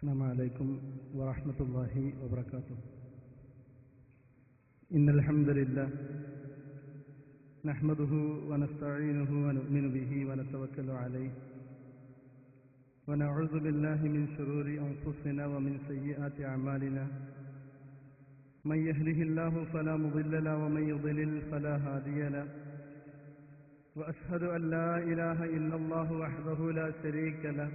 السلام عليكم ورحمة الله وبركاته. إن الحمد لله نحمده ونستعينه ونؤمن به ونتوكل عليه ونعوذ بالله من شرور أنفسنا ومن سيئات أعمالنا. من يهده الله فلا مضل له ومن يضلل فلا هادي له. وأشهد أن لا إله إلا الله وحده لا شريك له.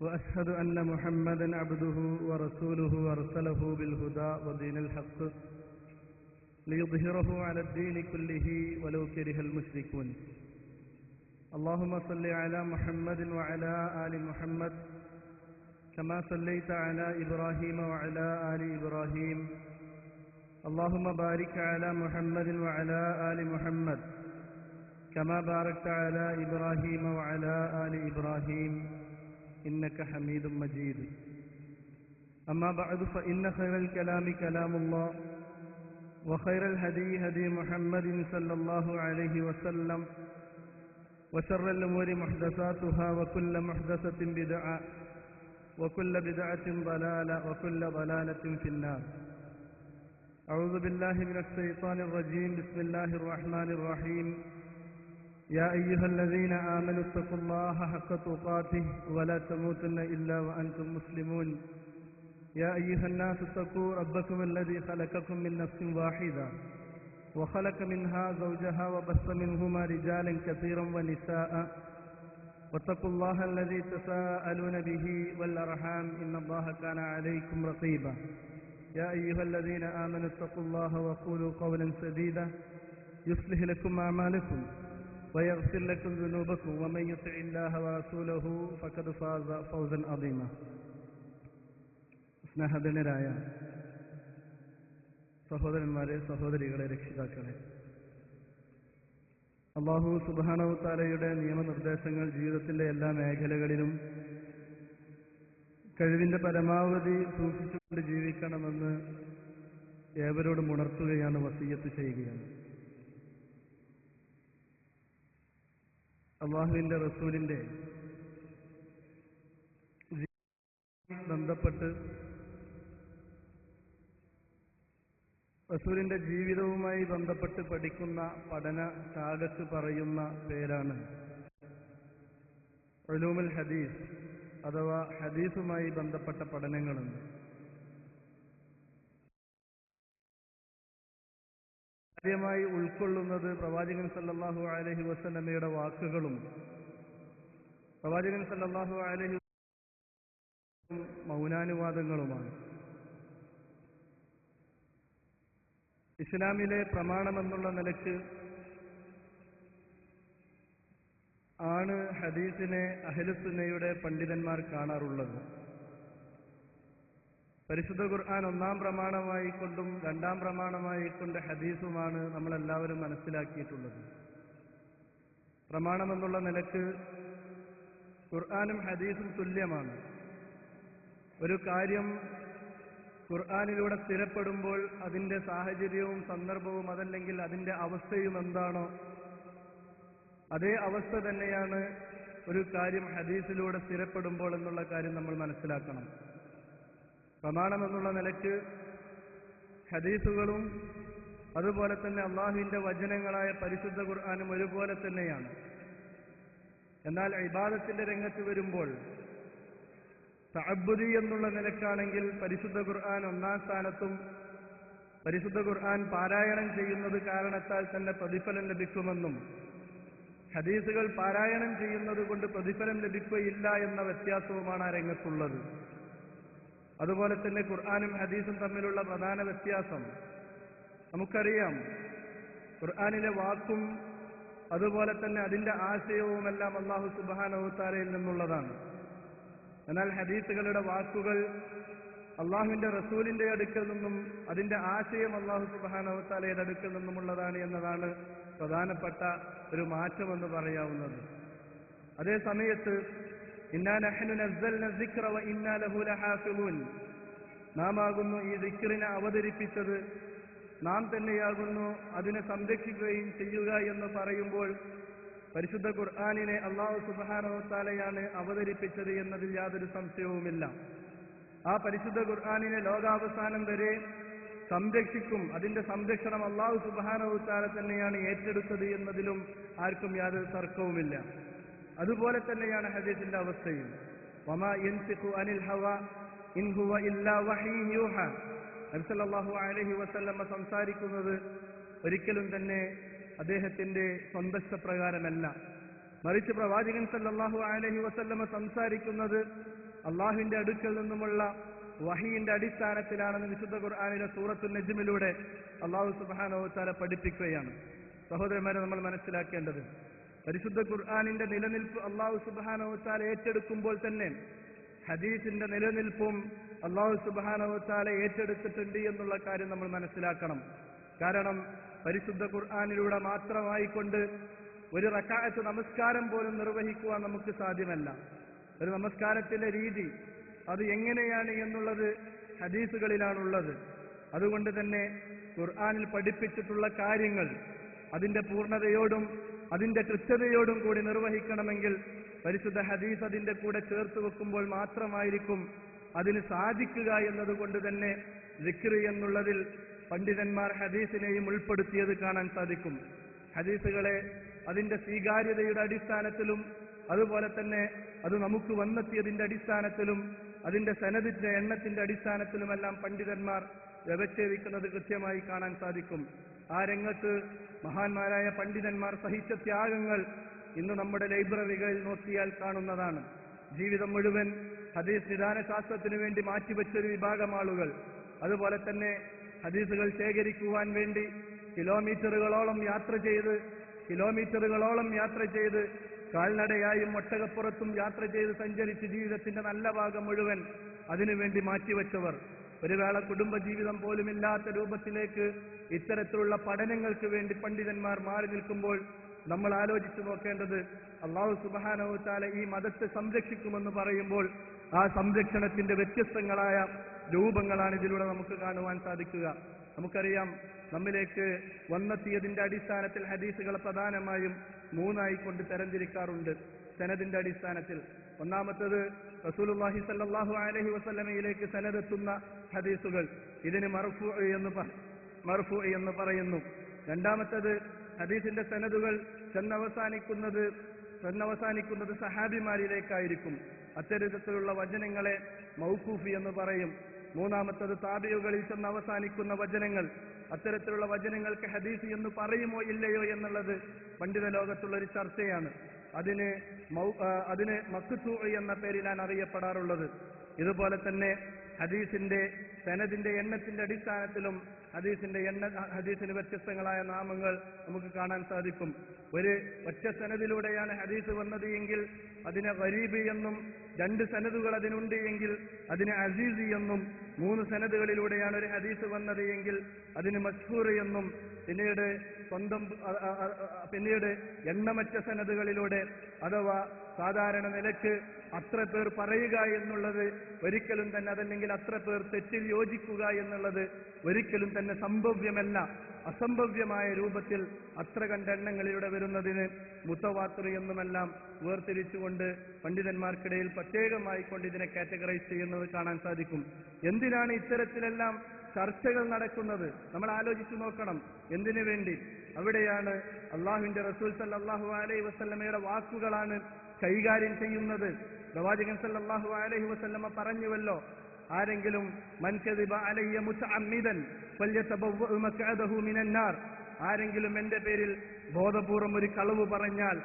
وأشهد أن محمدا عبده ورسوله أرسله بالهدى ودين الحق ليظهره على الدين كله ولو كره المشركون. اللهم صل على محمد وعلى آل محمد كما صليت على إبراهيم وعلى آل إبراهيم. اللهم بارك على محمد وعلى آل محمد كما باركت على إبراهيم وعلى آل إبراهيم إنك حميد مجيد. أما بعد فإن خير الكلام كلام الله وخير الهدي هدي محمد صلى الله عليه وسلم وشر الأمور محدثاتها وكل محدثة بدعة وكل بدعة ضلالة وكل ضلالة في النار. أعوذ بالله من الشيطان الرجيم. بسم الله الرحمن الرحيم. يا أيها الذين آمنوا اتقوا الله حق تقاته ولا تموتن إلا وأنتم مسلمون. يا أيها الناس اتقوا ربكم الذي خلقكم من نفس واحدة وخلق منها زوجها وبث منهما رجالا كثيرا ونساء واتقوا الله الذي تساءلون به والأرحام إن الله كان عليكم رقيبا. يا أيها الذين آمنوا اتقوا الله وقولوا قولا سديدا يصلح لكم أعمالكم ويغفر لكم ذنوبكم ومن يطع الله ورسوله فقد فاز فوزا عظيما. സ്നേഹധന്യരായ സഹോദരന്മാരെ, സഹോദരികളെ, രക്ഷിതാക്കളെ, അല്ലാഹു സുബ്ഹാനഹു തആലയുടെ നിയമനിർദ്ദേശങ്ങൾ ജീവിതത്തിന്റെ എല്ലാ മേഖലകളിലും കഴിവിന്റെ പരമാവധി സൂക്ഷിച്ചുകൊണ്ട് ജീവിക്കണമെന്ന് ഏവരോടും ഉണർത്തുകയാണ്, വസിയ്യത്ത് ചെയ്യുകയാണ്. അല്ലാഹുവിന്റെ റസൂലിന്റെ ബന്ധപ്പെട്ട് റസൂലിന്റെ ജീവിതവുമായി ബന്ധപ്പെട്ട് പഠിക്കുന്ന പഠന ശാഖക്ക് പറയുന്ന പേരാണ് ഉലൂമുൽ ഹദീസ് അഥവാ ഹദീസുമായി ബന്ധപ്പെട്ട പഠനങ്ങളെന്ന്. ആദ്യമായി ഉൾക്കൊള്ളുന്നത് പ്രവാചകൻ സല്ലല്ലാഹു അലൈഹി വസല്ലമയുടെ വാക്കുകളും പ്രവാചകൻ സല്ലല്ലാഹു അലൈഹി മൗനാനുവാദങ്ങളുമാണ്. ഇസ്ലാമിലെ പ്രമാണമെന്നുള്ള നിലയ്ക്ക് ആണ് ഹദീസിനെ അഹ്ലുസുന്നയുടെ പണ്ഡിതന്മാർ കാണാറുള്ളത്. പരിശുദ്ധ ഖുർആൻ ഒന്നാം പ്രമാണമായിക്കൊണ്ടും രണ്ടാം പ്രമാണമായിക്കൊണ്ട് ഹദീസുമാണ് നമ്മളെല്ലാവരും മനസ്സിലാക്കിയിട്ടുള്ളത്. പ്രമാണമെന്നുള്ള നിലക്ക് ഖുർആനും ഹദീസും തുല്യമാണ്. ഒരു കാര്യം ഖുർആനിലൂടെ സ്ഥിരപ്പെടുമ്പോൾ അതിന്റെ സാഹചര്യവും സന്ദർഭവും അതല്ലെങ്കിൽ അതിന്റെ അവസ്ഥയും എന്താണോ അതേ അവസ്ഥ തന്നെയാണ് ഒരു കാര്യം ഹദീസിലൂടെ സ്ഥിരപ്പെടുമ്പോൾ എന്നുള്ള കാര്യം നമ്മൾ മനസ്സിലാക്കണം. പ്രമാണമെന്നുള്ള നിലയ്ക്ക് ഹദീസുകളും അതുപോലെ തന്നെ അല്ലാഹുവിന്റെ വചനങ്ങളായ പരിശുദ്ധ ഖുർആനും ഒരുപോലെ തന്നെയാണ്. എന്നാൽ ഇബാദത്തിന്റെ രംഗത്ത് വരുമ്പോൾ തഅബ്ബുദി എന്നുള്ള നിലക്കാണെങ്കിൽ പരിശുദ്ധ ഖുർആൻ ഒന്നാം സ്ഥാനത്തും പരിശുദ്ധ ഖുർആൻ പാരായണം ചെയ്യുന്നത് കാരണത്താൽ തന്നെ പ്രതിഫലം ലഭിക്കുമെന്നും ഹദീസുകൾ പാരായണം ചെയ്യുന്നത് കൊണ്ട് പ്രതിഫലം ലഭിക്കുകയില്ല എന്ന വ്യത്യാസവുമാണ് ആ രംഗത്തുള്ളത്. അതുപോലെ തന്നെ ഖുർആനും ഹദീസും തമ്മിലുള്ള പ്രധാന വ്യത്യാസം നമുക്കറിയാം. ഖുർആനിലെ വാക്കും അതുപോലെ തന്നെ അതിന്റെ ആശയവുമെല്ലാം അല്ലാഹു സുബ്ഹാനഹു തആലയിൽ നിന്നുള്ളതാണ്. എന്നാൽ ഹദീസുകളുടെ വാക്കുകൾ അല്ലാഹുവിന്റെ റസൂലിന്റെ അടുക്കൽ നിന്നും അതിന്റെ ആശയം അല്ലാഹു സുബ്ഹാനഹു തആലയുടെ അടുക്കൽ നിന്നുമുള്ളതാണ് എന്നതാണ് പ്രധാനപ്പെട്ട ഒരു മാറ്റമെന്ന് പറയാവുന്നത്. അതേ സമയത്ത് ഇന്നാ നഹ്നു നസ്സൽന സിക്റ വ ഇന്നാ ലഹു ലഹാഫിളൂൻ, നാം ആകുന്നു ഈ ദിക്റിനെ അവതരിപ്പിച്ചത്, നാം തന്നെയാകുന്നു അതിനെ സംരക്ഷിക്കുകയും ചെയ്യുക എന്ന് പറയുമ്പോൾ പരിശുദ്ധ ഖുർആനിനെ അല്ലാഹു സുബ്ഹാനഹു വ തആലയാണ് അവതരിപ്പിച്ചത് എന്നതിൽ യാതൊരു സംശയവുമില്ല. ആ പരിശുദ്ധ ഖുർആനിനെ ലോകാവസാനം വരെ സംരക്ഷിക്കും. അതിന്റെ സംരക്ഷണം അല്ലാഹു സുബ്ഹാനഹു വ തആല തന്നെയാണ് ഏറ്റെടുത്തത് എന്നതിലും ആർക്കും യാതൊരു തർക്കവുമില്ല. അതുപോലെ തന്നെയാണ് ഹദീസിന്റെ അവസ്ഥയും. വമാ യൻതിഖു അനിൽ ഹവാ ഇൻ ഹുവ ഇല്ലാ വഹ്യു യൂഹാ. നബി സല്ലല്ലാഹു അലൈഹി വസല്ലമ സംസാരിക്കുന്നത് ഒരിക്കലും തന്നെ അദ്ദേഹത്തിന്റെ സ്വന്തപ്രകാരമല്ല, മറിച്ച് പ്രവാചകൻ സല്ലല്ലാഹു അലൈഹി വസല്ലമ സംസാരിക്കുന്നത് അള്ളാഹുവിന്റെ അടുക്കൽ നിന്നുമുള്ള വഹിയിന്റെ അടിസ്ഥാനത്തിലാണെന്ന് വിശുദ്ധ ഖുർആനിലെ സൂറത്തുൻ നജ്മിലൂടെ അല്ലാഹു സുബ്ഹാനഹു വ തആല പഠിപ്പിക്കുകയാണ്. സഹോദരന്മാരെ, നമ്മൾ മനസ്സിലാക്കേണ്ടത് പരിശുദ്ധ ഖുർആനിന്റെ നിലനിൽപ്പ് അല്ലാഹു സുബ്ഹാനഹു വ തആല ഏറ്റെടുക്കുമ്പോൾ തന്നെ ഹദീസിന്റെ നിലനിൽപ്പും അല്ലാഹു സുബ്ഹാനഹു വ തആല ഏറ്റെടുത്തിട്ടുണ്ട് എന്നുള്ള കാര്യം നമ്മൾ മനസ്സിലാക്കണം. കാരണം പരിശുദ്ധ ഖുർആനിലൂടെ മാത്രമായിക്കൊണ്ട് ഒരു റക്അത്ത് നമസ്കാരം പോലും നിർവഹിക്കുവാൻ നമുക്ക് സാധ്യമല്ല. ഒരു നമസ്കാരത്തിന്റെ രീതി അത് എങ്ങനെയാണ് എന്നുള്ളത് ഹദീസുകളിലാണുള്ളത്. അതുകൊണ്ട് തന്നെ ഖുർആനിൽ പഠിപ്പിച്ചിട്ടുള്ള കാര്യങ്ങൾ അതിന്റെ പൂർണ്ണതയോടും അതിന്റെ കൃത്യതയോടും കൂടി നിർവഹിക്കണമെങ്കിൽ പരിശുദ്ധ ഹദീസ് അതിന്റെ കൂടെ ചേർത്ത് വെക്കുമ്പോൾ മാത്രമായിരിക്കും അതിന് സാധിക്കുക എന്നതുകൊണ്ട് തന്നെ ദിക്ർ എന്നുള്ളതിൽ പണ്ഡിതന്മാർ ഹദീസിനെയും ഉൾപ്പെടുത്തിയത് കാണാൻ സാധിക്കും. ഹദീസുകളെ അതിന്റെ സ്വീകാര്യതയുടെ അടിസ്ഥാനത്തിലും അതുപോലെ തന്നെ അത് നമുക്ക് വന്നെത്തിയതിന്റെ അടിസ്ഥാനത്തിലും അതിന്റെ സനദിന്റെ എണ്ണത്തിന്റെ അടിസ്ഥാനത്തിലുമെല്ലാം പണ്ഡിതന്മാർ വ്യവച്ഛേദിക്കുന്നത് കൃത്യമായി കാണാൻ സാധിക്കും. ആ രംഗത്ത് മഹാന്മാരായ പണ്ഡിതന്മാർ സഹിച്ച ത്യാഗങ്ങൾ ഇന്ന് നമ്മുടെ ലൈബ്രറികളിൽ നോക്കിയാൽ കാണുന്നതാണ്. ജീവിതം മുഴുവൻ ഹദീസ് നിദാന ശാസ്ത്രത്തിനു വേണ്ടി മാറ്റിവെച്ചൊരു വിഭാഗം ആളുകൾ, അതുപോലെ തന്നെ ഹദീസുകൾ ശേഖരിക്കുവാൻ വേണ്ടി കിലോമീറ്ററുകളോളം യാത്ര ചെയ്ത് കാൽനടയായും ഒട്ടകപ്പുറത്തും യാത്ര ചെയ്ത് സഞ്ചരിച്ച് ജീവിതത്തിന്റെ നല്ല ഭാഗം മുഴുവൻ അതിനുവേണ്ടി മാറ്റിവെച്ചവർ, ഒരു വേള കുടുംബജീവിതം പോലുമില്ലാത്ത രൂപത്തിലേക്ക് ഇത്തരത്തിലുള്ള പഠനങ്ങൾക്ക് വേണ്ടി പണ്ഡിതന്മാർ മാറി നിൽക്കുമ്പോൾ നമ്മൾ ആലോചിച്ചു നോക്കേണ്ടത്, അല്ലാഹു സുബ്ഹാനഹു വ തആല ഈ മതത്തെ സംരക്ഷിക്കുമെന്ന് പറയുമ്പോൾ ആ സംരക്ഷണത്തിന്റെ വ്യത്യസ്തങ്ങളായ രൂപങ്ങളാണ് ഇതിലൂടെ നമുക്ക് കാണുവാൻ സാധിക്കുക. നമുക്കറിയാം, നമ്മിലേക്ക് വന്നെത്തിയതിന്റെ അടിസ്ഥാനത്തിൽ ഹദീസുകളെ പ്രധാനമായും മൂന്നായിക്കൊണ്ട് തരംതിരിക്കാറുണ്ട്. സനദിന്റെ അടിസ്ഥാനത്തിൽ ഒന്നാമത്തത് റസൂലുള്ളാഹി സ്വല്ലല്ലാഹു അലൈഹി വസല്ലമയിലേക്ക് സനദെത്തുന്ന ഹദീസുകൾ, ഇതിന് മർഫൂ എന്ന് പറയുന്നു. രണ്ടാമത്തത് ഹദീസിന്റെ സനദുകൾ ചെന്നവസാനിക്കുന്നത് സഹാബിമാരിലേക്കായിരിക്കും. അത്തരത്തിലുള്ള വചനങ്ങളെ മൗഖൂഫി എന്ന് പറയും. മൂന്നാമത്തത് താബിഉകളിൽ ചെന്നവസാനിക്കുന്ന വചനങ്ങൾ, അത്തരത്തിലുള്ള വചനങ്ങൾക്ക് ഹദീസ് എന്ന് പറയുമോ ഇല്ലയോ എന്നുള്ളത് പണ്ഡിത ലോകത്തുള്ള ഒരു ചർച്ചയാണ്. അതിന് മഖ്തൂ എന്ന പേരിലാണ് അറിയപ്പെടാറുള്ളത്. ഇതുപോലെ തന്നെ ഹദീസിന്റെ സനദിന്റെ എണ്ണത്തിന്റെ അടിസ്ഥാനത്തിലും ഹദീസിന് വ്യത്യസ്തങ്ങളായ നാമങ്ങൾ നമുക്ക് കാണാൻ സാധിക്കും. ഒരു ഒറ്റ സനദിലൂടെയാണ് ഹദീസ് വന്നത് എങ്കിൽ അതിനെ ഗരീബ് എന്നും, 2 സനദുകൾ അതിനുണ്ട് എങ്കിൽ അതിന് അസീസ് എന്നും, 3 സനദുകളിലൂടെയാണ് ഒരു ഹദീസ് വന്നത് എങ്കിൽ അതിന് മശ്ഹൂർ എന്നും, പിന്നീട് എണ്ണമറ്റ സനദുകളിലൂടെ അഥവാ സാധാരണ നിലക്ക് അത്ര പേർ പറയുക എന്നുള്ളത് ഒരിക്കലും തന്നെ, അതല്ലെങ്കിൽ അത്ര പേർ തെറ്റിൽ യോജിക്കുക എന്നുള്ളത് ഒരിക്കലും തന്നെ സംഭവ്യമല്ല. അസംഭവ്യമായ രൂപത്തിൽ അത്ര കണ്ട എണ്ണങ്ങളിലൂടെ വരുന്നതിന് മുത്തവാത്തിർ എന്നുമെല്ലാം വേർതിരിച്ചുകൊണ്ട് പണ്ഡിതന്മാർക്കിടയിൽ പ്രത്യേകമായി കൊണ്ട് ഇതിനെ കാറ്റഗറൈസ് ചെയ്യുന്നത് കാണാൻ സാധിക്കും. എന്തിനാണ് ഇത്തരത്തിലെല്ലാം ചർച്ചകൾ നടക്കുന്നത്? നമ്മൾ ആലോചിച്ചു നോക്കണം. എന്തിനു വേണ്ടി? അവിടെയാണ് അള്ളാഹുവിന്റെ റസൂൽ സല്ലല്ലാഹു അലൈഹി വസല്ലമയുടെ വാക്കുകളാണ് കൈകാര്യം ചെയ്യുന്നത്. പ്രവാചകൻ സല്ലല്ലാഹു അലൈഹി വസല്ലമ പറഞ്ഞുവല്ലോ, ആരെങ്കിലും മൻ കദിബ അലയ്യ മുതഅമ്മിദൻ ഫല്യതബവ്വ മഖഅദഹു മിനൻ നാർ, ആരെങ്കിലും എന്റെ പേരിൽ ബോധപൂർവം ഒരു കളവ് പറഞ്ഞാൽ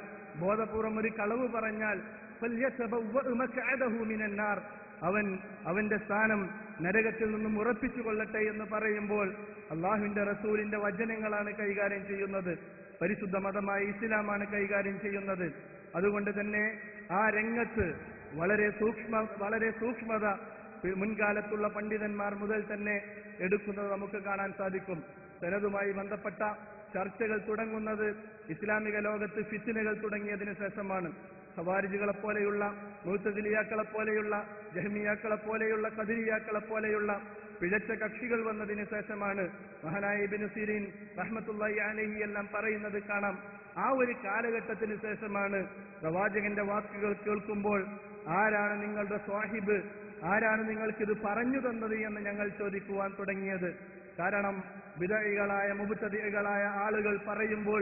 ഫല്യതബവ്വ മഖഅദഹു മിനൻ നാർ, അവന്റെ സ്ഥാനം നരകത്തിൽ നിന്നും ഉറപ്പിച്ചു കൊള്ളട്ടെ എന്ന് പറയുമ്പോൾ അള്ളാഹുവിന്റെ റസൂലിന്റെ വചനങ്ങളാണ് കൈകാര്യം ചെയ്യുന്നത്. പരിശുദ്ധ മതമായ ഇസ്ലാമാണ് കൈകാര്യം ചെയ്യുന്നത്. അതുകൊണ്ട് തന്നെ ആ രംഗത്ത് വളരെ സൂക്ഷ്മത മുൻകാലത്തുള്ള പണ്ഡിതന്മാർ മുതൽ തന്നെ എടുക്കുന്നത് നമുക്ക് കാണാൻ സാധിക്കും. സനദുമായി ബന്ധപ്പെട്ട ചർച്ചകൾ തുടങ്ങുന്നത് ഇസ്ലാമിക ലോകത്ത് ഫിത്നകൾ തുടങ്ങിയതിനു ശേഷമാണ്. ഖവാരിജുകളെ പോലെയുള്ള, മുഅ്തസിലിയാക്കളെ പോലെയുള്ള, ജഹ്മിയാക്കളെ പോലെയുള്ള, ഖദരിയാക്കളെ പോലെയുള്ള, പിഴച്ച കക്ഷികൾ വന്നതിന് ശേഷമാണ് മഹാനായ ഇബ്നു സിരീൻ റഹ്മത്തുള്ളാഹി അലൈഹി എല്ലാം പറയുന്നത് കാണാം. ആ ഒരു കാലഘട്ടത്തിന് ശേഷമാണ് പ്രവാചകന്റെ വാക്കുകൾ കേൾക്കുമ്പോൾ ആരാണ് നിങ്ങളുടെ സ്വാഹിബ്, ആരാണ് നിങ്ങൾക്കിത് പറഞ്ഞു തന്നത് എന്ന് ഞങ്ങൾ ചോദിക്കുവാൻ തുടങ്ങിയത്. കാരണം ബിദഈകളായ മുബ്തദിഈകളായ ആളുകൾ പറയുമ്പോൾ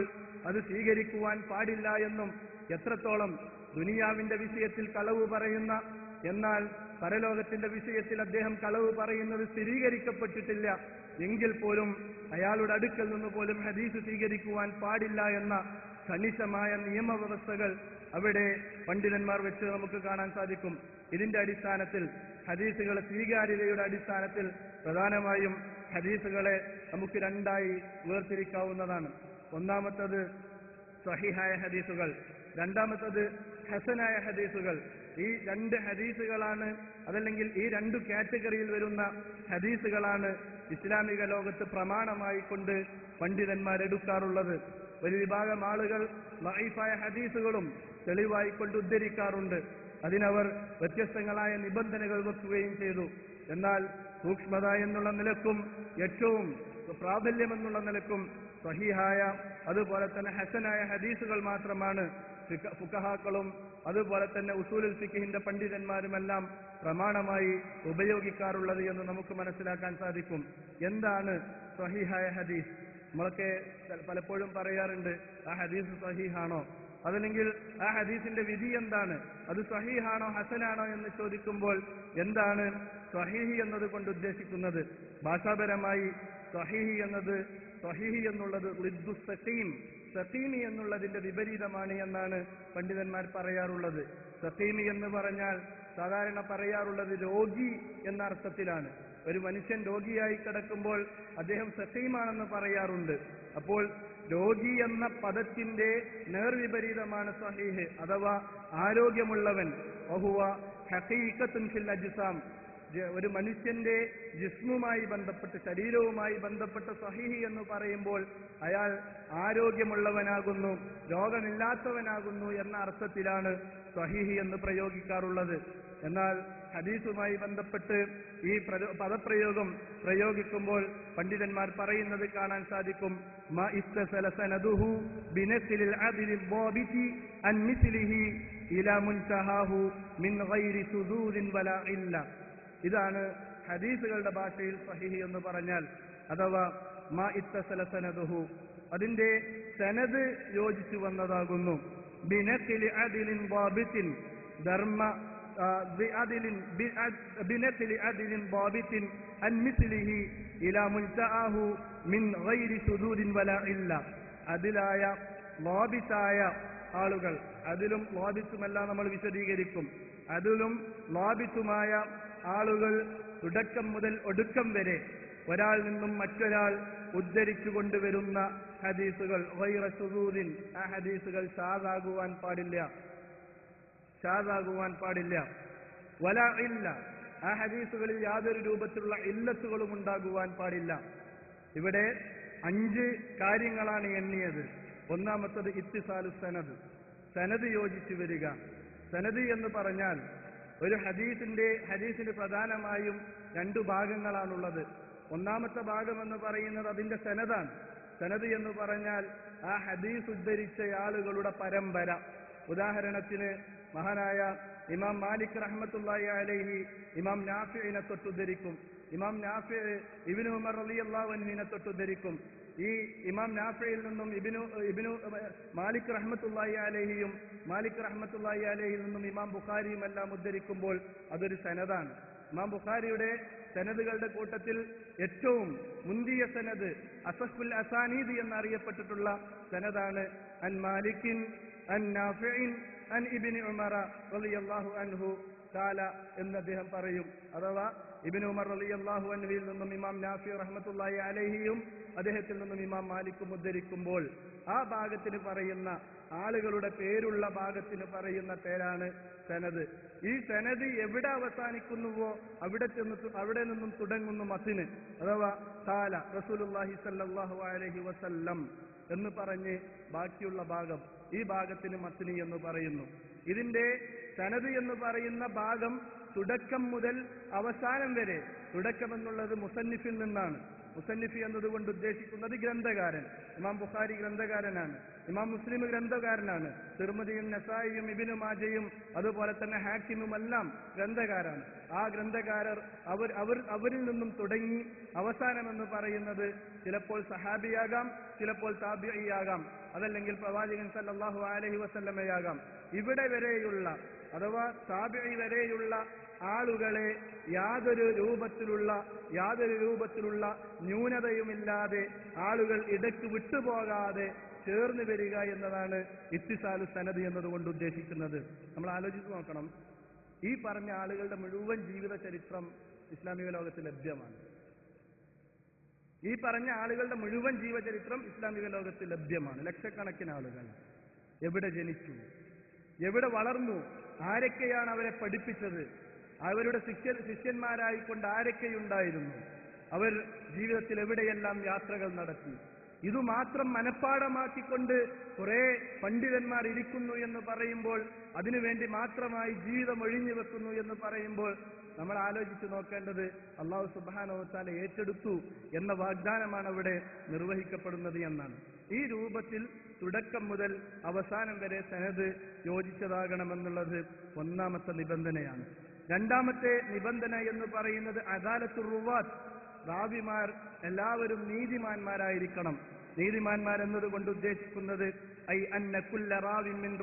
അത് സ്വീകരിക്കുവാൻ പാടില്ല എന്നും, എത്രത്തോളം ദുനിയാവിന്റെ വിഷയത്തിൽ കളവ് പറയുന്ന, എന്നാൽ പരലോകത്തിന്റെ വിഷയത്തിൽ അദ്ദേഹം കളവ് പറയുന്നത് സ്ഥിരീകരിക്കപ്പെട്ടിട്ടില്ല എങ്കിൽ പോലും അയാളുടെ അടുക്കൽ നിന്ന് പോലും ഹദീസ് സ്വീകരിക്കുവാൻ പാടില്ല എന്ന കണിശമായ നിയമവ്യവസ്ഥകൾ അവിടെ പണ്ഡിതന്മാർ വെച്ച് നമുക്ക് കാണാൻ സാധിക്കും. ഇതിന്റെ അടിസ്ഥാനത്തിൽ ഹദീസുകളെ സ്വീകാര്യതയുടെ അടിസ്ഥാനത്തിൽ പ്രധാനമായും ഹദീസുകളെ നമുക്ക് രണ്ടായി വേർതിരിക്കാവുന്നതാണ്. ഒന്നാമത്തത് സ്വഹീഹായ ഹദീസുകൾ, രണ്ടാമത്തത് ഹസനായ ഹദീസുകൾ. ഈ രണ്ട് ഹദീസുകളാണ്, അതല്ലെങ്കിൽ ഈ രണ്ടു കാറ്റഗറിയിൽ വരുന്ന ഹദീസുകളാണ് ഇസ്ലാമിക ലോകത്ത് പ്രമാണമായി കൊണ്ട് പണ്ഡിതന്മാരെടുക്കാറുള്ളത്. ഒരു വിഭാഗം ആളുകൾ ലഈഫായ ഹദീസുകളും തെളിവായി കൊണ്ട് ഉദ്ധരിക്കാറുണ്ട്. അതിനവർ വ്യത്യസ്തങ്ങളായ നിബന്ധനകൾ വെക്കുകയും ചെയ്തു. എന്നാൽ സൂക്ഷ്മത എന്നുള്ള നിലക്കും ഏറ്റവും പ്രാബല്യമെന്നുള്ള നിലക്കും സ്വഹീഹായ അതുപോലെ തന്നെ ഹസനായ ഹദീസുകൾ മാത്രമാണ് ഫുഖഹാക്കളും അതുപോലെ തന്നെ ഉസൂലുൽ ഫിഖ്ഹിന്റെ പണ്ഡിതന്മാരുമെല്ലാം പ്രമാണമായി ഉപയോഗിക്കാറുള്ളത് എന്ന് നമുക്ക് മനസ്സിലാക്കാൻ സാധിക്കും. എന്താണ് സ്വഹീഹായ ഹദീസ്? നമ്മളൊക്കെ പലപ്പോഴും പറയാറുണ്ട്, ആ ഹദീസ് സ്വഹീഹാണോ, അതല്ലെങ്കിൽ ആ ഹദീസിന്റെ വിധി എന്താണ്, അത് സ്വഹീഹാണോ ഹസനാണോ എന്ന് ചോദിക്കുമ്പോൾ എന്താണ് സ്വഹീഹി എന്നത് കൊണ്ട് ഉദ്ദേശിക്കുന്നത്? ഭാഷാപരമായി സ്വഹീഹി എന്നുള്ളത് ളിദ്ദു സഖീം, സഖീമി എന്നുള്ളതിന്റെ വിപരീതമാണ് എന്നാണ് പണ്ഡിതന്മാർ പറയാറുള്ളത്. സഖീമി എന്ന് പറഞ്ഞാൽ സാധാരണ പറയാറുള്ളത് രോഗി എന്ന അർത്ഥത്തിലാണ്. ഒരു മനുഷ്യൻ രോഗിയായി കിടക്കുമ്പോൾ അദ്ദേഹം സഖീമാണെന്ന് പറയാറുണ്ട്. അപ്പോൾ രോഗി എന്ന പദത്തിന്റെ നേർവിപരീതമാണ് സ്വഹീഹ് അഥവാ ആരോഗ്യമുള്ളവൻ. വഹുവ ഹഖീഖത്തുൻ ഫിൽ അജ്സാം, ഒരു മനുഷ്യന്റെ ജിസ്മുമായി ബന്ധപ്പെട്ട് ശരീരവുമായി ബന്ധപ്പെട്ട സ്വഹീഹി എന്ന് പറയുമ്പോൾ അയാൾ ആരോഗ്യമുള്ളവനാകുന്നു, രോഗമില്ലാത്തവനാകുന്നു എന്ന അർത്ഥത്തിലാണ് സ്വഹീഹി എന്ന് പ്രയോഗിക്കാറുള്ളത്. എന്നാൽ ഹദീസുമായി ബന്ധപ്പെട്ട് ഈ പദപ്രയോഗം പ്രയോഗിക്കുമ്പോൾ പണ്ഡിതന്മാർ പറയുന്നത് കാണാൻ സാധിക്കും. മാ ഇസ്തസല സനദുഹു ബിനഖ്ലിൽ അദ്ലിൽ ളാബിതി അൻ മിസ്ലിഹി ഇലാ മുൻതഹാഹു മിൻ ഗൈരി സുദൂദിൻ വലാ ഇല്ല. ഇതാണ് ഹദീസുകളുടെ ഭാഷയിൽ സ്വഹീഹ് എന്ന് പറഞ്ഞാൽ. അഥവാ മാ ഇത്തസല സനദുഹു, അതിന്റെ സനദ് യോജിച്ചു വന്നതാകുന്നു. ബിനഖ്ലി അദ്ലിൻ ളാബിതിൻ, ധർമ്മ ബിനഖ്ലി അദ്ലിൻ ളാബിതിൻ അൻ മിസ്ലിഹി ഇലാ മുൻതഹാഹു മിൻ ഗൈരി സുദൂദിൻ വലാ ഇല്ല. അതിലായ ളാബിതായ ആളുകൾ, അതിലും ളാബിത്തുമെല്ലാം നമ്മൾ വിശദീകരിക്കും. അതിലും ളാബിത്തുമായ ആളുകൾ തുടക്കം മുതൽ ഒടുക്കം വരെ ഒരാൾ നിന്നും മറ്റൊരാൾ ഉദ്ധരിച്ചു കൊണ്ടുവരുന്ന ഹദീസുകൾ ഗൈറ ശുദൂദിൻ, ആ ഹദീസുകൾ ഷാദാകുവാൻ പാടില്ല. വലാ ഇല്ല, ആ ഹദീസുകളിൽ യാതൊരു രൂപത്തിലുള്ള ഇല്ലത്തുകളും ഉണ്ടാകുവാൻ പാടില്ല. ഇവിടെ 5 കാര്യങ്ങളാണ് എണ്ണിയത്. ഒന്നാമത്തത് ഇത്തിസാലു സനദ്, സനദ് യോജിച്ചു വരിക. സനദ് എന്ന് പറഞ്ഞാൽ ഒരു ഹദീസിന് പ്രധാനമായും 2 ഭാഗങ്ങളാണുള്ളത്. ഒന്നാമത്തെ ഭാഗം എന്ന് പറയുന്നത് അതിന്റെ സനദാണ്. സനദ് എന്ന് പറഞ്ഞാൽ ആ ഹദീസ് ഉദ്ധരിച്ച ആളുകളുടെ പരമ്പര. ഉദാഹരണത്തിന് മഹാനായ ഇമാം മാലിക് റഹ്മത്തുള്ളാഹി അലൈഹി ഇമാം നാഫിഇനെ തൊട്ടുദ്ധരിക്കും. ഇമാം നാഫി ഇബ്നു ഉമർ റളിയല്ലാഹു അൻഹുവിനെ തൊട്ടുദ്ധരിക്കും. ഈ ഇമാം നാഫിയിൽ നിന്നും ഇബ്നു മാലിക് റഹ്മത്തുള്ളാഹി അലൈഹിയും മാലിക് റഹ്മത്തുള്ളാഹി അലൈഹിയിൽ നിന്നും ഇമാം ബുഖാരിയും എല്ലാം ഉദ്ധരിക്കുമ്പോൾ അതൊരു സനദാണ്. ഇമാം ബുഖാരിയുടെ സനദുകളുടെ കൂട്ടത്തിൽ ഏറ്റവും മുന്തിയ സനദ് അസഹുൽ അസാനീദ് എന്നറിയപ്പെട്ടിട്ടുള്ള സനദാണ് അൻ മാലിക്കിൻ അൻ നാഫിഇൻ അൻ ഇബ്നു ഉമർ റളിയല്ലാഹു അൻഹു ഖാല എന്ന് അദ്ദേഹം പറയും. അഥവാ ഇബ്നു ഉമർ റളിയല്ലാഹു അൻഹുവിൽ നിന്നും ഇമാം നാഫി റഹ്മത്തുള്ളാഹി അലൈഹിയും അദ്ദേഹത്തിൽ നിന്നും ഇമാം മാലിക്കും ഉദ്ധരിക്കുമ്പോൾ ആ ഭാഗത്തിന് പറയുന്ന ആളുകളുടെ പേരുള്ള ഭാഗത്തിന് പറയുന്ന പേരാണ് സനദ്. ഈ സനദ് എവിടെ അവസാനിക്കുന്നുവോ അവിടെ നിന്നും തുടങ്ങുന്നു മത്ന്, അഥവാ ഖാല റസൂലുള്ളാഹി സ്വല്ലല്ലാഹു അലൈഹി വസല്ലം എന്ന് പറഞ്ഞ് ബാക്കിയുള്ള ഭാഗം, ഈ ഭാഗത്തിന് മത്നി എന്ന് പറയുന്നു. ഇതിന്റെ സനദ് എന്ന് പറയുന്ന ഭാഗം തുടക്കം മുതൽ അവസാനം വരെ, തുടക്കമെന്നുള്ളത് മുസന്നിഫിൽ നിന്നാണ്. മുസന്നിഫ് എന്നതുകൊണ്ട് ഉദ്ദേശിക്കുന്നത് ഗ്രന്ഥകാരൻ. ഇമാം ബുഖാരി ഗ്രന്ഥകാരനാണ്, ഇമാം മുസ്ലിം ഗ്രന്ഥകാരനാണ്, തിർമിദിയും നസായിയും ഇബ്നു മാജയും അതുപോലെ തന്നെ ഹാക്കിമുമെല്ലാം ഗ്രന്ഥകാരാണ്. ആ ഗ്രന്ഥകാരർ അവരിൽ നിന്നും തുടങ്ങി അവസാനമെന്ന് പറയുന്നത് ചിലപ്പോൾ സഹാബിയാകാം, ചിലപ്പോൾ താബിഈയാകാം, അതല്ലെങ്കിൽ പ്രവാചകൻ സല്ലല്ലാഹു അലൈഹി വസല്ലമയാകാം. ഇവിടെ വരെയുള്ള അഥവാ താബിഈ വരെയുള്ള ആളുകളെ യാതൊരു രൂപത്തിലുള്ള ന്യൂനതയുമില്ലാതെ ആളുകൾ ഇടയ്ക്ക് വിട്ടുപോകാതെ ചേർന്ന് വരിക എന്നതാണ് ഇത്തിസാലു സനദ് എന്നതുകൊണ്ട് ഉദ്ദേശിക്കുന്നത്. നമ്മൾ ആലോചിച്ച് നോക്കണം, ഈ പറഞ്ഞ ആളുകളുടെ മുഴുവൻ ജീവിത ചരിത്രം ഇസ്ലാമിക ലോകത്ത് ലഭ്യമാണ്. ഈ പറഞ്ഞ ആളുകളുടെ മുഴുവൻ ജീവചരിത്രം ഇസ്ലാമിക ലോകത്ത് ലഭ്യമാണ്. ലക്ഷക്കണക്കിന് ആളുകൾ എവിടെ ജനിച്ചു, എവിടെ വളർന്നു, ആരൊക്കെയാണ് അവരെ പഠിപ്പിച്ചത്, അവരുടെ ശിഷ്യന്മാരായിക്കൊണ്ട് ആരൊക്കെയുണ്ടായിരുന്നു, അവർ ജീവിതത്തിൽ എവിടെയെല്ലാം യാത്രകൾ നടത്തി. ഇതുമാത്രം മനഃപ്പാടമാക്കിക്കൊണ്ട് കുറെ പണ്ഡിതന്മാർ ഇരിക്കുന്നു എന്ന് പറയുമ്പോൾ, അതിനുവേണ്ടി മാത്രമായി ജീവിതം ഒഴിഞ്ഞു വെക്കുന്നു എന്ന് പറയുമ്പോൾ നമ്മൾ ആലോചിച്ച് നോക്കേണ്ടത് അല്ലാഹു സുബ്ഹാനഹു വ തആല ഏറ്റെടുത്തു എന്ന വാഗ്ദാനമാണ് അവിടെ നിർവഹിക്കപ്പെടുന്നത് എന്നാണ്. ഈ രൂപത്തിൽ തുടക്കം മുതൽ അവസാനം വരെ സനദ് യോജിച്ചതാകണമെന്നുള്ളത് ഒന്നാമത്തെ നിബന്ധനയാണ്. രണ്ടാമത്തെ നിബന്ധന എന്ന് പറയുന്നത് അദാലത്തുർ റുവാത്ത്, റാവിമാർ എല്ലാവരും നീതിമാന്മാരായിരിക്കണം. നീതിമാന്മാർ എന്നതുകൊണ്ട് ഉദ്ദേശിക്കുന്നത് ഐ അന്ന കുല്ല റാവിൻ മിൻ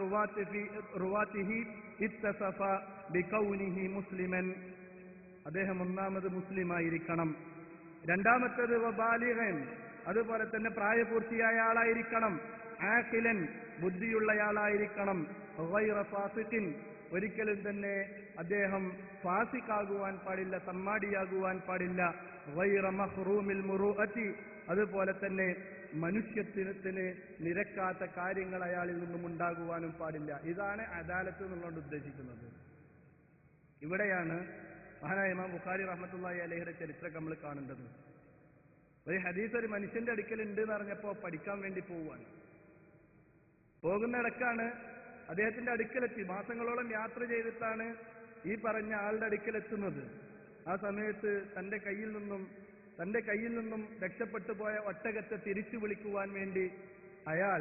റുവാതിഹി ഇത്തസഫ ബികൗനിഹി മുസ്ലിമൻ, അദ്ദേഹം ഒന്നാമത് മുസ്ലിമായിരിക്കണം. രണ്ടാമത്തേത് വബാലിഗൻ, അതുപോലെ തന്നെ പ്രായപൂർത്തിയായ ആളായിരിക്കണം. ആഖിലൻ, ബുദ്ധിയുള്ളയാളായിരിക്കണം. ഗൈറ ഫാസിഖിൻ, ഒരിക്കലും തന്നെ അദ്ദേഹം ഫാസിഖാകുവാൻ പാടില്ല, തമ്മാടിയാകുവാൻ പാടില്ല. ഗൈറ മഖ്റൂമിൽ മുറൂഅത്തി, അതുപോലെ തന്നെ മനുഷ്യത്വത്തിന് നിരക്കാത്ത കാര്യങ്ങൾ അയാളിൽ നിന്നും ഉണ്ടാകുവാനും പാടില്ല. ഇതാണ് അദാലത്ത് എന്നുള്ളത് ഉദ്ദേശിക്കുന്നത്. ഇവിടെയാണ് മഹാനായ ഇമാം ബുഖാരി റഹ്മത്തുള്ളാഹി അലൈഹിയുടെ ചരിത്രം നമ്മൾ കാണേണ്ടത്. ഒരു ഹദീസ് ഒരു മനുഷ്യന്റെ അടുക്കൽ ഉണ്ട് എന്ന് പറഞ്ഞപ്പോ പഠിക്കാൻ വേണ്ടി പോവുകയാണ്. പോകുന്നിടക്കാണ് അദ്ദേഹത്തിന്റെ അടുക്കലെത്തി. മാസങ്ങളോളം യാത്ര ചെയ്തിട്ടാണ് ഈ പറഞ്ഞ ആളുടെ അടുക്കലെത്തുന്നത്. ആ സമയത്ത് തന്റെ കയ്യിൽ നിന്നും രക്ഷപ്പെട്ടു പോയ ഒട്ടകത്തെ തിരിച്ചു വിളിക്കുവാൻ വേണ്ടി അയാൾ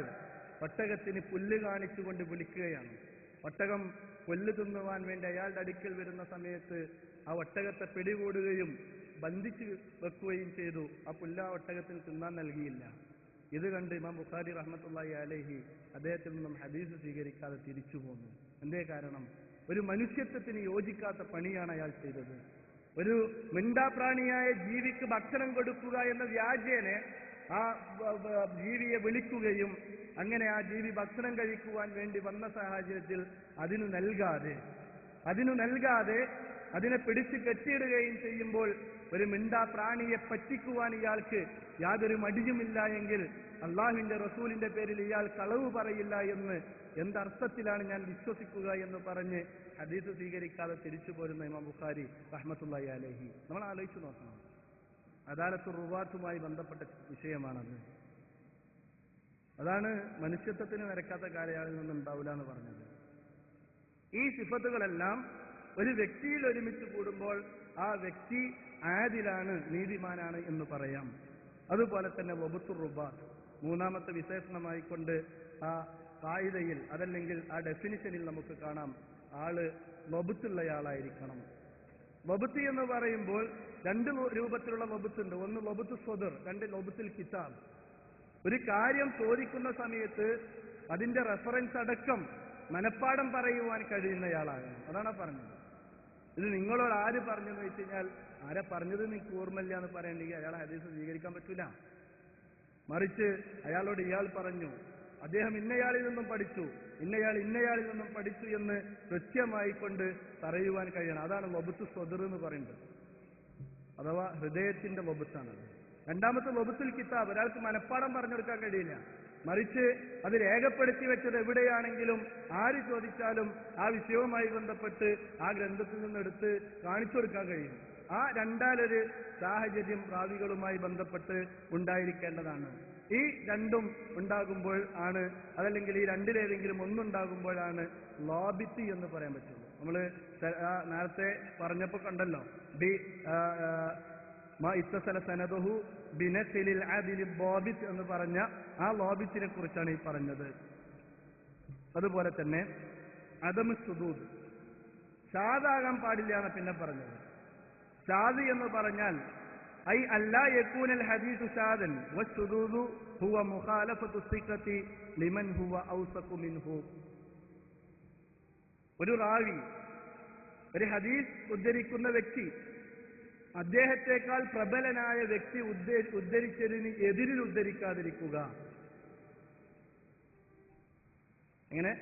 ഒട്ടകത്തിന് പുല്ല് കാണിച്ചുകൊണ്ട് വിളിക്കുകയാണ്. ഒട്ടകം പുല്ല് തിന്നുവാൻ വേണ്ടി അയാളുടെ അടുക്കൽ വരുന്ന സമയത്ത് ആ ഒട്ടകത്തെ പിടികൂടുകയും ബന്ധിച്ചു വെക്കുകയും ചെയ്തു. ആ പുല്ല് ആ ഒട്ടകത്തിന് തിന്നാൻ നൽകിയില്ല. ഇത് കണ്ട് ഇമാം ബുഖാരി റഹ്മത്തുള്ളാഹി അലൈഹി അദ്ദേഹത്തിൽ നിന്നും ഹദീസ് സ്വീകരിക്കാതെ തിരിച്ചു പോന്നു. എന്തേ കാരണം? ഒരു മനുഷ്യത്വത്തിന് യോജിക്കാത്ത പണിയാണ് അയാൾ ചെയ്തത്. ഒരു മിണ്ടാപ്രാണിയായ ജീവിക്ക് ഭക്ഷണം കൊടുക്കുക എന്ന വ്യാജേനെ ആ ജീവിയെ വിളിക്കുകയും അങ്ങനെ ആ ജീവി ഭക്ഷണം കഴിക്കുവാൻ വേണ്ടി വന്ന സാഹചര്യത്തിൽ അതിനു നൽകാതെ അതിനെ പിടിച്ച് കെട്ടിയിടുകയും ചെയ്യുമ്പോൾ ഒരു മിണ്ടാപ്രാണിയെ പറ്റിക്കുവാൻ ഇയാൾക്ക് യാതൊരു മടിയുമില്ല എങ്കിൽ അള്ളാഹുവിന്റെ റസൂലിന്റെ പേരിൽ ഇയാൾ കളവ് പറയില്ല എന്ന് എന്തർത്ഥത്തിലാണ് ഞാൻ വിശ്വസിക്കുക എന്ന് പറഞ്ഞ് ഹദീസ് സ്വീകരിക്കാതെ തിരിച്ചു പോരുന്ന ഇമാം ബുഖാരി റഹ്മത്തുള്ളാഹി അലൈഹി. നമ്മൾ ആലോചിച്ചു നോക്കണം, അദാലത്തുർ റുവാത്തുമായി ബന്ധപ്പെട്ട വിഷയമാണത്. അതാണ് മനുഷ്യത്വത്തിന് നിരക്കാത്ത കാര്യങ്ങളിൽ നിന്നും ഉണ്ടാവില്ല എന്ന് പറഞ്ഞത്. ഈ സിഫത്തുകളെല്ലാം ഒരു വ്യക്തിയിൽ ഒരുമിച്ച് കൂടുമ്പോൾ ആ വ്യക്തി ആദിലാണ്, നീതിമാനാണ് എന്ന് പറയാം. അതുപോലെ തന്നെ വബുത്തുർ റുബാത്ത്, മൂന്നാമത്തെ വിശേഷണമായിക്കൊണ്ട് ആ കായികയിൽ അതല്ലെങ്കിൽ ആ ഡെഫിനിഷനിൽ നമുക്ക് കാണാം, ആള് വബുത്തുള്ളയാളായിരിക്കണം. വബുത്ത് എന്ന് പറയുമ്പോൾ രണ്ട് രൂപത്തിലുള്ള വബുത്തുണ്ട്. ഒന്ന് വബുത്ത് സ്വദർ, രണ്ട് വബുത്തുൽ കിതാബ്. ഒരു കാര്യം ചോദിക്കുന്ന സമയത്ത് അതിന്റെ റെഫറൻസ് അടക്കം മനഃപ്പാഠം പറയുവാൻ കഴിയുന്നയാളാകണം. അതാണ് പറഞ്ഞത്. ഇത് നിങ്ങളോട് ആര് പറഞ്ഞെന്ന് വെച്ച് കഴിഞ്ഞാൽ ആരെ പറഞ്ഞത് നിങ്ങൾക്ക് ഓർമ്മയില്ല എന്ന് പറയണമെങ്കിൽ അയാളെ ഹദീസ് സ്വീകരിക്കാൻ പറ്റൂല. മറിച്ച് അയാളോട് ഇയാൾ പറഞ്ഞു, അദ്ദേഹം ഇന്നയാളിൽ നിന്നും പഠിച്ചു, ഇന്നയാളിൽ നിന്നും പഠിച്ചു എന്ന് കൃത്യമായിക്കൊണ്ട് പറയുവാൻ കഴിയണം. അതാണ് വബുത്ത് സ്വദർ എന്ന് പറയുന്നത്, അഥവാ ഹൃദയത്തിന്റെ വബുത്താണത്. രണ്ടാമത്തെ വബുത്തുൽ കിതാബ്, ഒരാൾക്ക് മനഃപ്പാഠം പറഞ്ഞെടുക്കാൻ കഴിയില്ല. മറിച്ച് അത് രേഖപ്പെടുത്തി വെച്ചത് എവിടെയാണെങ്കിലും ആര് ചോദിച്ചാലും ആ വിഷയവുമായി ബന്ധപ്പെട്ട് ആ ഗ്രന്ഥത്തിൽ നിന്നെടുത്ത് കാണിച്ചു കൊടുക്കാൻ കഴിയും. ആ രണ്ടാലൊരു സാഹചര്യം റാവികളുമായി ബന്ധപ്പെട്ട് ഉണ്ടായിരിക്കേണ്ടതാണ്. ഈ രണ്ടും ഉണ്ടാകുമ്പോൾ ആണ്, അതല്ലെങ്കിൽ ഈ രണ്ടിലേതെങ്കിലും ഒന്നുണ്ടാകുമ്പോഴാണ് ലാബിത്ത് എന്ന് പറയാൻ പറ്റുള്ളൂ. നമ്മൾ നേരത്തെ പറഞ്ഞപ്പോൾ കണ്ടല്ലോ, മാ ഇത്തസല സനദുഹു ബിനഖിലിൽ അദിൽ ളാബിത്ത് എന്ന് പറഞ്ഞ ആ ളാബിത്തിനെ കുറിച്ചാണ് ഈ പറഞ്ഞത്. അതുപോലെ തന്നെ അദമു ശുദൂദ്, ഷാദാകാൻ പാടില്ല എന്ന് പിന്നെ പറഞ്ഞത്. ഷാദ് എന്ന് പറഞ്ഞാൽ ഐ അല്ലാ യകൂനൽ ഹദീസു ഷാദൻ വശുദൂദു ഹുവ മുഖാലഫത്തു സിഖത്തി ലിമൻ ഹുവ ഔസഖു മിൻഹു. ഒരു റാവി, ഒരു ഹദീസ് ഉദ്ധരിക്കുന്ന വ്യക്തി അദ്ദേഹത്തെക്കാൾ പ്രബലനായ വ്യക്തി ഉദ്ധരിച്ചതിന് എതിരിൽ ഉദ്ധരിക്കാതിരിക്കുക. ഇങ്ങനെ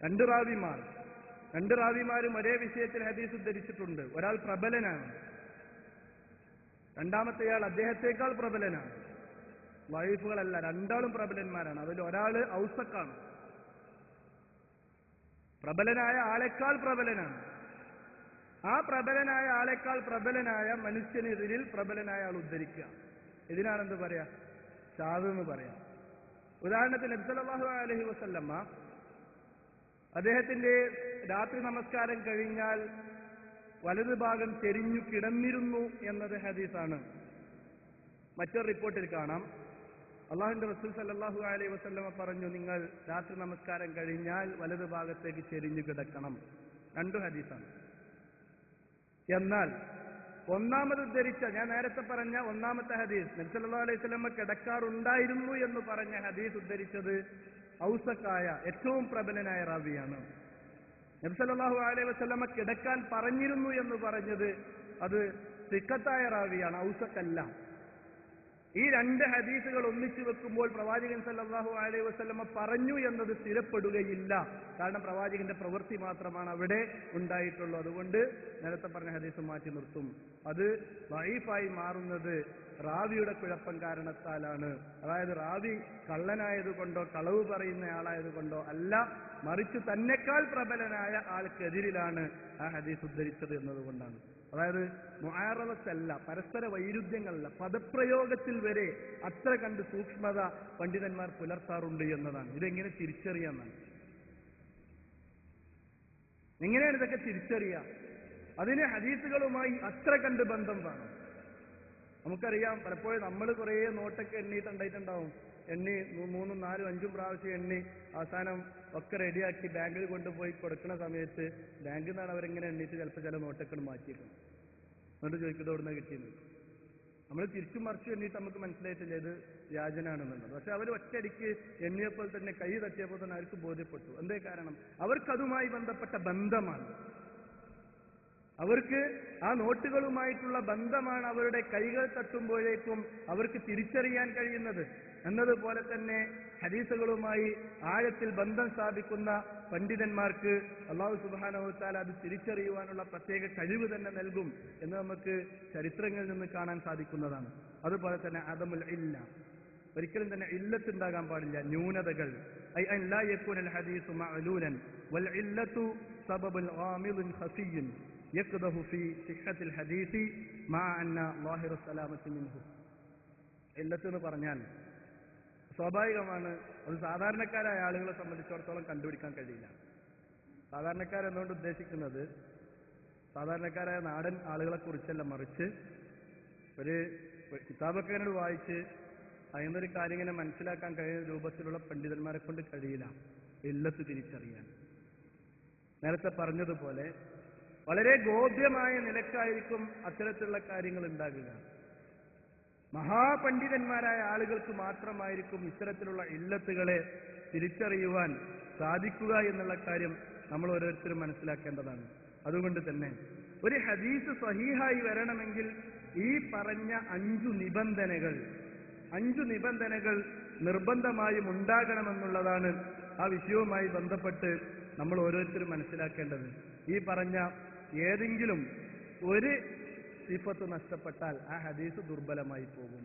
രണ്ട് റാവിമാരും ഒരേ വിഷയത്തിൽ ഹദീസ് ഉദ്ധരിച്ചിട്ടുണ്ട്. ഒരാൾ പ്രബലനാണ്, രണ്ടാമത്തെയാൾ അദ്ദേഹത്തെക്കാൾ പ്രബലനാണ്. വൈഫുകളല്ല, രണ്ടാളും പ്രബലന്മാരാണ്. അതിൽ ഒരാള് ഔസക്കാണ്, പ്രബലനായ ആളെക്കാൾ പ്രബലനാണ്. ആ പ്രബലനായ ആളെക്കാൾ പ്രബലനായ മനുഷ്യനെതിരിൽ പ്രബലനായ ആൾ ഉദ്ധരിക്കുക. ഇതിനാണെന്ത് പറയാ? ഷാദ് എന്ന് പറയാം. ഉദാഹരണത്തിന് നബി സല്ലല്ലാഹു അലൈഹി വസല്ലമ അദ്ദേഹത്തിന്റെ രാത്രി നമസ്കാരം കഴിഞ്ഞാൽ വലതു ഭാഗം ചെരിഞ്ഞു കിടന്നിരുന്നു എന്നത് ഹദീസാണ്. മറ്റൊരു റിപ്പോർട്ടിൽ കാണാം, അള്ളാഹുവിന്റെ റസൂൽ സല്ലല്ലാഹു അലൈഹി വസല്ലമ പറഞ്ഞു, നിങ്ങൾ രാത്രി നമസ്കാരം കഴിഞ്ഞാൽ വലതു ഭാഗത്തേക്ക് ചെരിഞ്ഞു കിടക്കണം. രണ്ടു ഹദീസാണ്. എന്നാൽ ഒന്നാമത് ഉദ്ധരിച്ച, ഞാൻ നേരത്തെ പറഞ്ഞ ഒന്നാമത്തെ ഹദീസ്, നബി സല്ലല്ലാഹു അലൈഹി വസല്ലമ കിടക്കാറുണ്ടായിരുന്നു എന്ന് പറഞ്ഞ ഹദീസ് ഉദ്ധരിച്ചത് ഔസക്കായ ഏറ്റവും പ്രബലനായ റാവിയാണ്. നബി സല്ലല്ലാഹു അലൈഹി വസല്ലമ കിടക്കാൻ പറഞ്ഞിരുന്നു എന്ന് പറഞ്ഞത് അത് സിഖത്തായ റാവിയാണ്, ഔസക്കല്ല. ഈ രണ്ട് ഹദീസുകൾ ഒന്നിച്ചു വെക്കുമ്പോൾ പ്രവാചകൻ സല്ലല്ലാഹു അലൈഹി വസല്ലമ പറഞ്ഞു എന്നത് സ്ഥിരപ്പെടുകയില്ല. കാരണം പ്രവാചകന്റെ പ്രവൃത്തി മാത്രമാണ് അവിടെ ഉണ്ടായിട്ടുള്ളൂ. അതുകൊണ്ട് നേരത്തെ പറഞ്ഞ ഹദീസ് മാറ്റി നിർത്തും. അത് ദഈഫായി മാറുന്നത് റാവിയുടെ കുഴപ്പം കാരണത്താലാണ്. അതായത് റാവി കള്ളനായതുകൊണ്ടോ കളവ് പറയുന്ന ആളായതുകൊണ്ടോ അല്ല, മറിച്ച് തന്നെക്കാൾ പ്രബലനായ ആൾക്കെതിരിലാണ് ആ ഹദീസ് ഉദ്ധരിച്ചത് എന്നതുകൊണ്ടാണ്. അതായത് മുആറളത്തല്ല, പരസ്പര വൈരുദ്ധ്യങ്ങളല്ല, പദപ്രയോഗത്തിൽ വരെ അത്ര കണ്ട് സൂക്ഷ്മത പണ്ഡിതന്മാർ പുലർത്താറുണ്ട് എന്നതാണ്. ഇതെങ്ങനെ തിരിച്ചറിയാമെന്നാണ്. എങ്ങനെയാണ് ഇതൊക്കെ തിരിച്ചറിയാം? അതിന് ഹദീസുകളുമായി അത്ര കണ്ട് ബന്ധം വേണം. നമുക്കറിയാം, പലപ്പോഴും നമ്മൾ കുറേ നോട്ടൊക്കെ എണ്ണിയിട്ടുണ്ടായിട്ടുണ്ടാവും. എണ്ണി 3, 4, 5 പ്രാവശ്യം എണ്ണി അവസാനം ഒക്കെ റെഡിയാക്കി ബാങ്കിൽ കൊണ്ടുപോയി കൊടുക്കുന്ന സമയത്ത് ബാങ്കിൽ നിന്നാണ് അവരെങ്ങനെ എണ്ണീറ്റ് ചിലപ്പോൾ ചില നോട്ടൊക്കെ മാറ്റിയേക്കും. എന്നിട്ട് ചോദിക്കുന്നത് എവിടുന്ന കിട്ടിയത്. നമ്മൾ തിരിച്ചും മറിച്ചും എണ്ണീട്ട് നമുക്ക് മനസ്സിലായിട്ടില്ല ഇത് വ്യാജനാണെന്നുള്ളത്. പക്ഷെ അവർ ഒറ്റയടിക്ക് എണ്ണിയപ്പോൾ തന്നെ, കൈ തട്ടിയപ്പോൾ തന്നെ അവർക്ക് ബോധ്യപ്പെട്ടു. എന്തേ കാരണം? അവർക്കതുമായി ബന്ധപ്പെട്ട ബന്ധമാണ്. അവർക്ക് ആ നോട്ടുകളുമായിട്ടുള്ള ബന്ധമാണ് അവരുടെ കൈകൾ തട്ടുമ്പോഴേക്കും അവർക്ക് തിരിച്ചറിയാൻ കഴിയുന്നത്. എന്നതുപോലെ തന്നെ ഹദീസുകളുമായി ആഴത്തിൽ ബന്ധം സ്ഥാപിക്കുന്ന പണ്ഡിതന്മാർക്ക് അല്ലാഹു സുബ്ഹാനഹു വ തആല അത് തിരിച്ചറിയുവാനുള്ള പ്രത്യേക കഴിവ് തന്നെ നൽകും എന്ന് നമുക്ക് ചരിത്രങ്ങളിൽ നിന്ന് കാണാൻ സാധിക്കുന്നതാണ്. അതുപോലെ തന്നെ അദമുൽ ഇല്ല, ഒരിക്കലും തന്നെ ഇല്ലത്ത് ഉണ്ടാകാൻ പാടില്ല, ന്യൂനതകൾ. ഐ അൻ ലാ യകൂനൽ ഹദീസു മഅലൂലൻ വൽ ഇല്ലത്തു സബബുൻ ഗാമിദുൻ ഖഫിയ്യൻ യഖ്ദഹു ഫീ സിഹ്ഹത്തിൽ ഹദീസി മഅ അന്ന ളാഹിറു സലാമത്തി മിൻഹു. ഇല്ലത്ത് എന്ന് പറഞ്ഞാൽ സ്വാഭാവികമാണ്, അത് സാധാരണക്കാരായ ആളുകളെ സംബന്ധിച്ചിടത്തോളം കണ്ടുപിടിക്കാൻ കഴിയില്ല. സാധാരണക്കാരെന്നുകൊണ്ട് ഉദ്ദേശിക്കുന്നത് സാധാരണക്കാരായ നാടൻ ആളുകളെ കുറിച്ചല്ല, മറിച്ച് ഒരു കിതാബൊക്കെ ഇങ്ങനെ വായിച്ച് അതിനൊരു കാര്യം ഇങ്ങനെ മനസ്സിലാക്കാൻ കഴിയുന്ന രൂപത്തിലുള്ള പണ്ഡിതന്മാരെ കൊണ്ട് കഴിയില്ല ഇല്ലത്ത് തിരിച്ചറിയാൻ. നേരത്തെ പറഞ്ഞതുപോലെ വളരെ ഗോപ്യമായ നിലക്കായിരിക്കും അത്തരത്തിലുള്ള കാര്യങ്ങൾ ഉണ്ടാകുക. മഹാപണ്ഡിതന്മാരായ ആളുകൾക്ക് മാത്രമായിരിക്കും ഇത്തരത്തിലുള്ള ഇല്ലത്തുകളെ തിരിച്ചറിയുവാൻ സാധിക്കുക എന്നുള്ള കാര്യം നമ്മൾ ഓരോരുത്തരും മനസ്സിലാക്കേണ്ടതാണ്. അതുകൊണ്ട് തന്നെ ഒരു ഹദീസ് സ്വഹീഹായി വരണമെങ്കിൽ ഈ പറഞ്ഞ 5 നിബന്ധനകൾ നിർബന്ധമായും ഉണ്ടാകണമെന്നുള്ളതാണ് ആ വിഷയവുമായി ബന്ധപ്പെട്ട് നമ്മൾ ഓരോരുത്തരും മനസ്സിലാക്കേണ്ടത്. ഈ പറഞ്ഞ ഏതെങ്കിലും ഒരു സിഫത്ത് നഷ്ടപ്പെട്ടാൽ ആ ഹദീസ് ദുർബലമായി പോകും.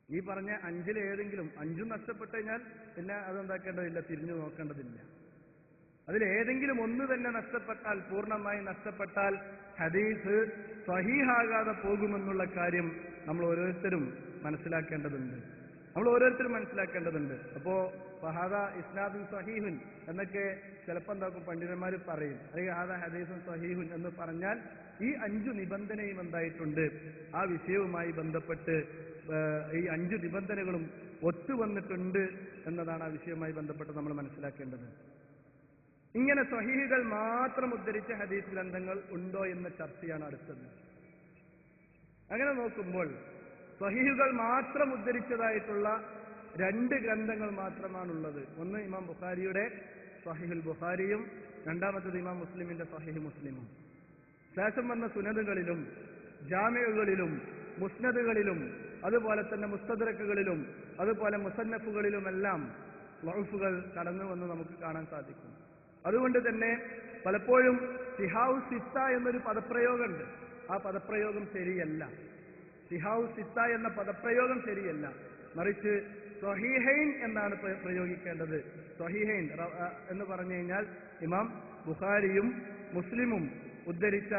ഈ പറഞ്ഞ 5 ഏതെങ്കിലും 5 നഷ്ടപ്പെട്ടു കഴിഞ്ഞാൽ പിന്നെ അതെന്താക്കേണ്ടതില്ല, തിരിഞ്ഞു നോക്കേണ്ടതില്ല. അതിലേതെങ്കിലും ഒന്ന് തന്നെ നഷ്ടപ്പെട്ടാൽ, പൂർണ്ണമായി നഷ്ടപ്പെട്ടാൽ ഹദീസ് സ്വഹീഹാകാതെ പോകുമെന്നുള്ള കാര്യം നമ്മൾ ഓരോരുത്തരും മനസ്സിലാക്കേണ്ടതുണ്ട്. നമ്മൾ ഓരോരുത്തരും മനസ്സിലാക്കേണ്ടതുണ്ട്. അപ്പോ ഫഹാദ ഇസ്നാദുൻ സഹീഹുൻ എന്നൊക്കെ ചിലപ്പോൾ എന്താക്കും പണ്ഡിതന്മാർ പറയും, അല്ലെങ്കിൽ ഹാദ ഹദീസുൻ സഹീഹുൻ എന്ന് പറഞ്ഞാൽ ഈ 5 നിബന്ധനയും എന്തായിട്ടുണ്ട്, ആ വിഷയവുമായി ബന്ധപ്പെട്ട് ഈ 5 നിബന്ധനകളും ഒത്തുവന്നിട്ടുണ്ട് എന്നതാണ് ആ വിഷയവുമായി ബന്ധപ്പെട്ട് നമ്മൾ മനസ്സിലാക്കേണ്ടത്. ഇങ്ങനെ സ്വഹീഹുകൾ മാത്രം ഉദ്ധരിച്ച ഹദീസ് ഗ്രന്ഥങ്ങൾ ഉണ്ടോ എന്ന ചർച്ചയാണ് അടുത്തത്. അങ്ങനെ നോക്കുമ്പോൾ സ്വഹീഹുകൾ മാത്രം ഉദ്ധരിച്ചതായിട്ടുള്ള 2 ഗ്രന്ഥങ്ങൾ മാത്രമാണുള്ളത്. ഒന്ന് ഇമാം ബുഖാരിയുടെ സ്വഹീഹുൽ ബുഖാരിയും രണ്ടാമത്തത് ഇമാം മുസ്ലിമിന്റെ സ്വഹീഹ് മുസ്ലിമും. ശേഷം വന്ന സുനദുകളിലും ജാമിഉകളിലും മുസ്നദുകളിലും അതുപോലെ തന്നെ മുസ്തദ്രക്കുകളിലും അതുപോലെ മുസന്നഫുകളിലുമെല്ലാം വഅഫുകൾ കടന്നു വന്ന് നമുക്ക് കാണാൻ സാധിക്കും. അതുകൊണ്ട് തന്നെ പലപ്പോഴും സിഹാഉ സിത്ത എന്നൊരു പദപ്രയോഗമുണ്ട്. ആ പദപ്രയോഗം ശരിയല്ല. സിഹാഉ സിത്ത എന്ന പദപ്രയോഗം ശരിയല്ല. മറിച്ച് സ്വഹീഹൈൻ എന്നാണ് പ്രയോഗിക്കേണ്ടത്. സ്വഹീഹൈൻ എന്ന് പറഞ്ഞു കഴിഞ്ഞാൽ ഇമാം ബുഖാരിയും മുസ്ലിമും ഉദ്ധരിച്ച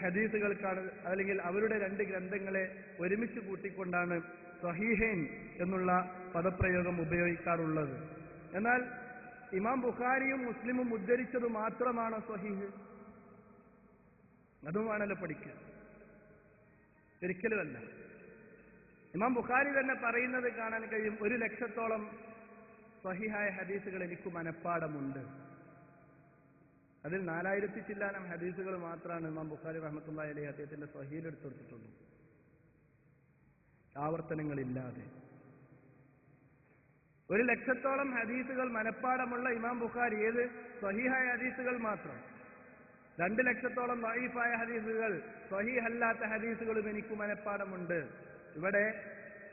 ഹദീസുകൾക്കാണ്, അല്ലെങ്കിൽ അവരുടെ 2 ഗ്രന്ഥങ്ങളെ ഒരുമിച്ച് കൂട്ടിക്കൊണ്ടാണ് സ്വഹീഹൈൻ എന്നുള്ള പദപ്രയോഗം ഉപയോഗിക്കാറുള്ളത്. എന്നാൽ ഇമാം ബുഖാരിയും മുസ്ലിമും ഉദ്ധരിച്ചത് മാത്രമാണോ സ്വഹീഹ്? അതുമാണല്ലോ പഠിക്കുക. ഒരിക്കലുമല്ല. ഇമാം ബുഖാരി തന്നെ പറയുന്നത് കാണാൻ കഴിയും, 1,00,000-ഓളം സ്വഹീഹായ ഹദീസുകൾ എനിക്ക് മനഃപ്പാടമുണ്ട്. അതിൽ 4000 ചില്ലാനം ഹദീസുകൾ മാത്രമാണ് ഇമാം ബുഖാരി റഹ്മത്തുള്ളാഹി അലൈഹി അദ്ദേഹത്തിന്റെ സ്വഹീൽ എടുത്തെടുത്തിട്ടുള്ളൂ, ആവർത്തനങ്ങളില്ലാതെ. 1,00,000-ഓളം ഹദീസുകൾ മനഃപ്പാടമുള്ള ഇമാം ബുഖാരി ഏത് സ്വഹീഹായ ഹദീസുകൾ മാത്രം. 2,00,000-ഓളം ദഈഫായ ഹദീസുകൾ, സ്വഹീഹല്ലാത്ത ഹദീസുകളും എനിക്ക് മനഃപ്പാടമുണ്ട്. ഇവിടെ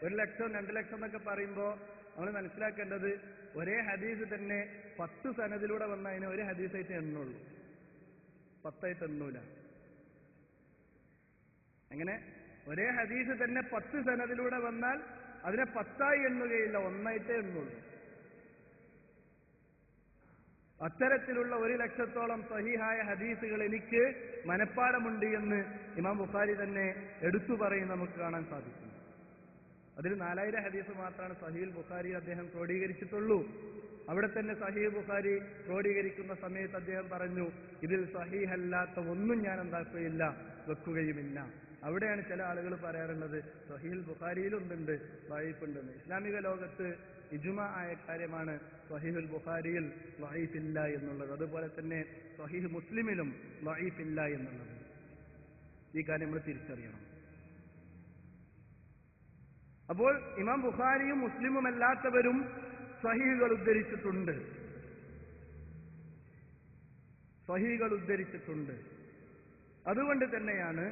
1,00,000 2,00,000 എന്നൊക്കെ പറയുമ്പോൾ നമ്മൾ മനസ്സിലാക്കേണ്ടത് ഒരേ ഹദീസ് തന്നെ 10 സനദിലൂടെ വന്നതിന് ഒരു ഹദീസായിട്ട് എണ്ണുള്ളൂ, 10ആയിട്ട് എണ്ണൂല. അങ്ങനെ ഒരേ ഹദീസ് തന്നെ 10 സനദിലൂടെ വന്നാൽ അതിനെ 10ആയി എണ്ണുകയില്ല, 1ആയിട്ടേ എണ്ണുള്ളൂ. അത്തരത്തിലുള്ള 1,00,000-ഓളം സഹീഹായ ഹദീസുകൾ എനിക്ക് മനഃപ്പാടമുണ്ട് എന്ന് ഇമാം ബുഖാരി തന്നെ എടുത്തു പറയും നമുക്ക് കാണാൻ സാധിക്കും. അതിൽ 4000 ഹദീസ് മാത്രമാണ് സഹീഹുൽ ബുഖാരി അദ്ദേഹം ക്രോഡീകരിച്ചിട്ടുള്ളൂ. അവിടെ തന്നെ സഹീഹ് ബുഖാരി ക്രോഡീകരിക്കുന്ന സമയത്ത് അദ്ദേഹം പറഞ്ഞു, ഇതിൽ സഹീഹല്ലാത്ത ഒന്നും ഞാൻ എന്താക്കുകയില്ല, വെക്കുകയുമില്ല. അവിടെയാണ് ചില ആളുകൾ പറയാറുള്ളത് സഹീഹുൽ ബുഖാരിയിലുണ്ടുണ്ട് ദഈഫുണ്ടെന്ന്. ഇസ്ലാമിക ലോകത്ത് ഇജ്മാ ആയ കാര്യമാണ് സഹീഹുൽ ബുഖാരിയിൽ ദഈഫില്ല എന്നുള്ളത്, അതുപോലെ തന്നെ സഹീഹ് മുസ്ലിമിലും ദഈഫില്ല എന്നുള്ളത്. ഈ കാര്യം നമ്മൾ തിരിച്ചറിയണം. അപ്പോൾ ഇമാം ബുഖാരിയും മുസ്ലിമും അല്ലാത്തവരും സഹീഹുകൾ ഉദ്ധരിച്ചിട്ടുണ്ട്, സഹീഹുകൾ ഉദ്ധരിച്ചിട്ടുണ്ട്. അതുകൊണ്ട് തന്നെയാണ്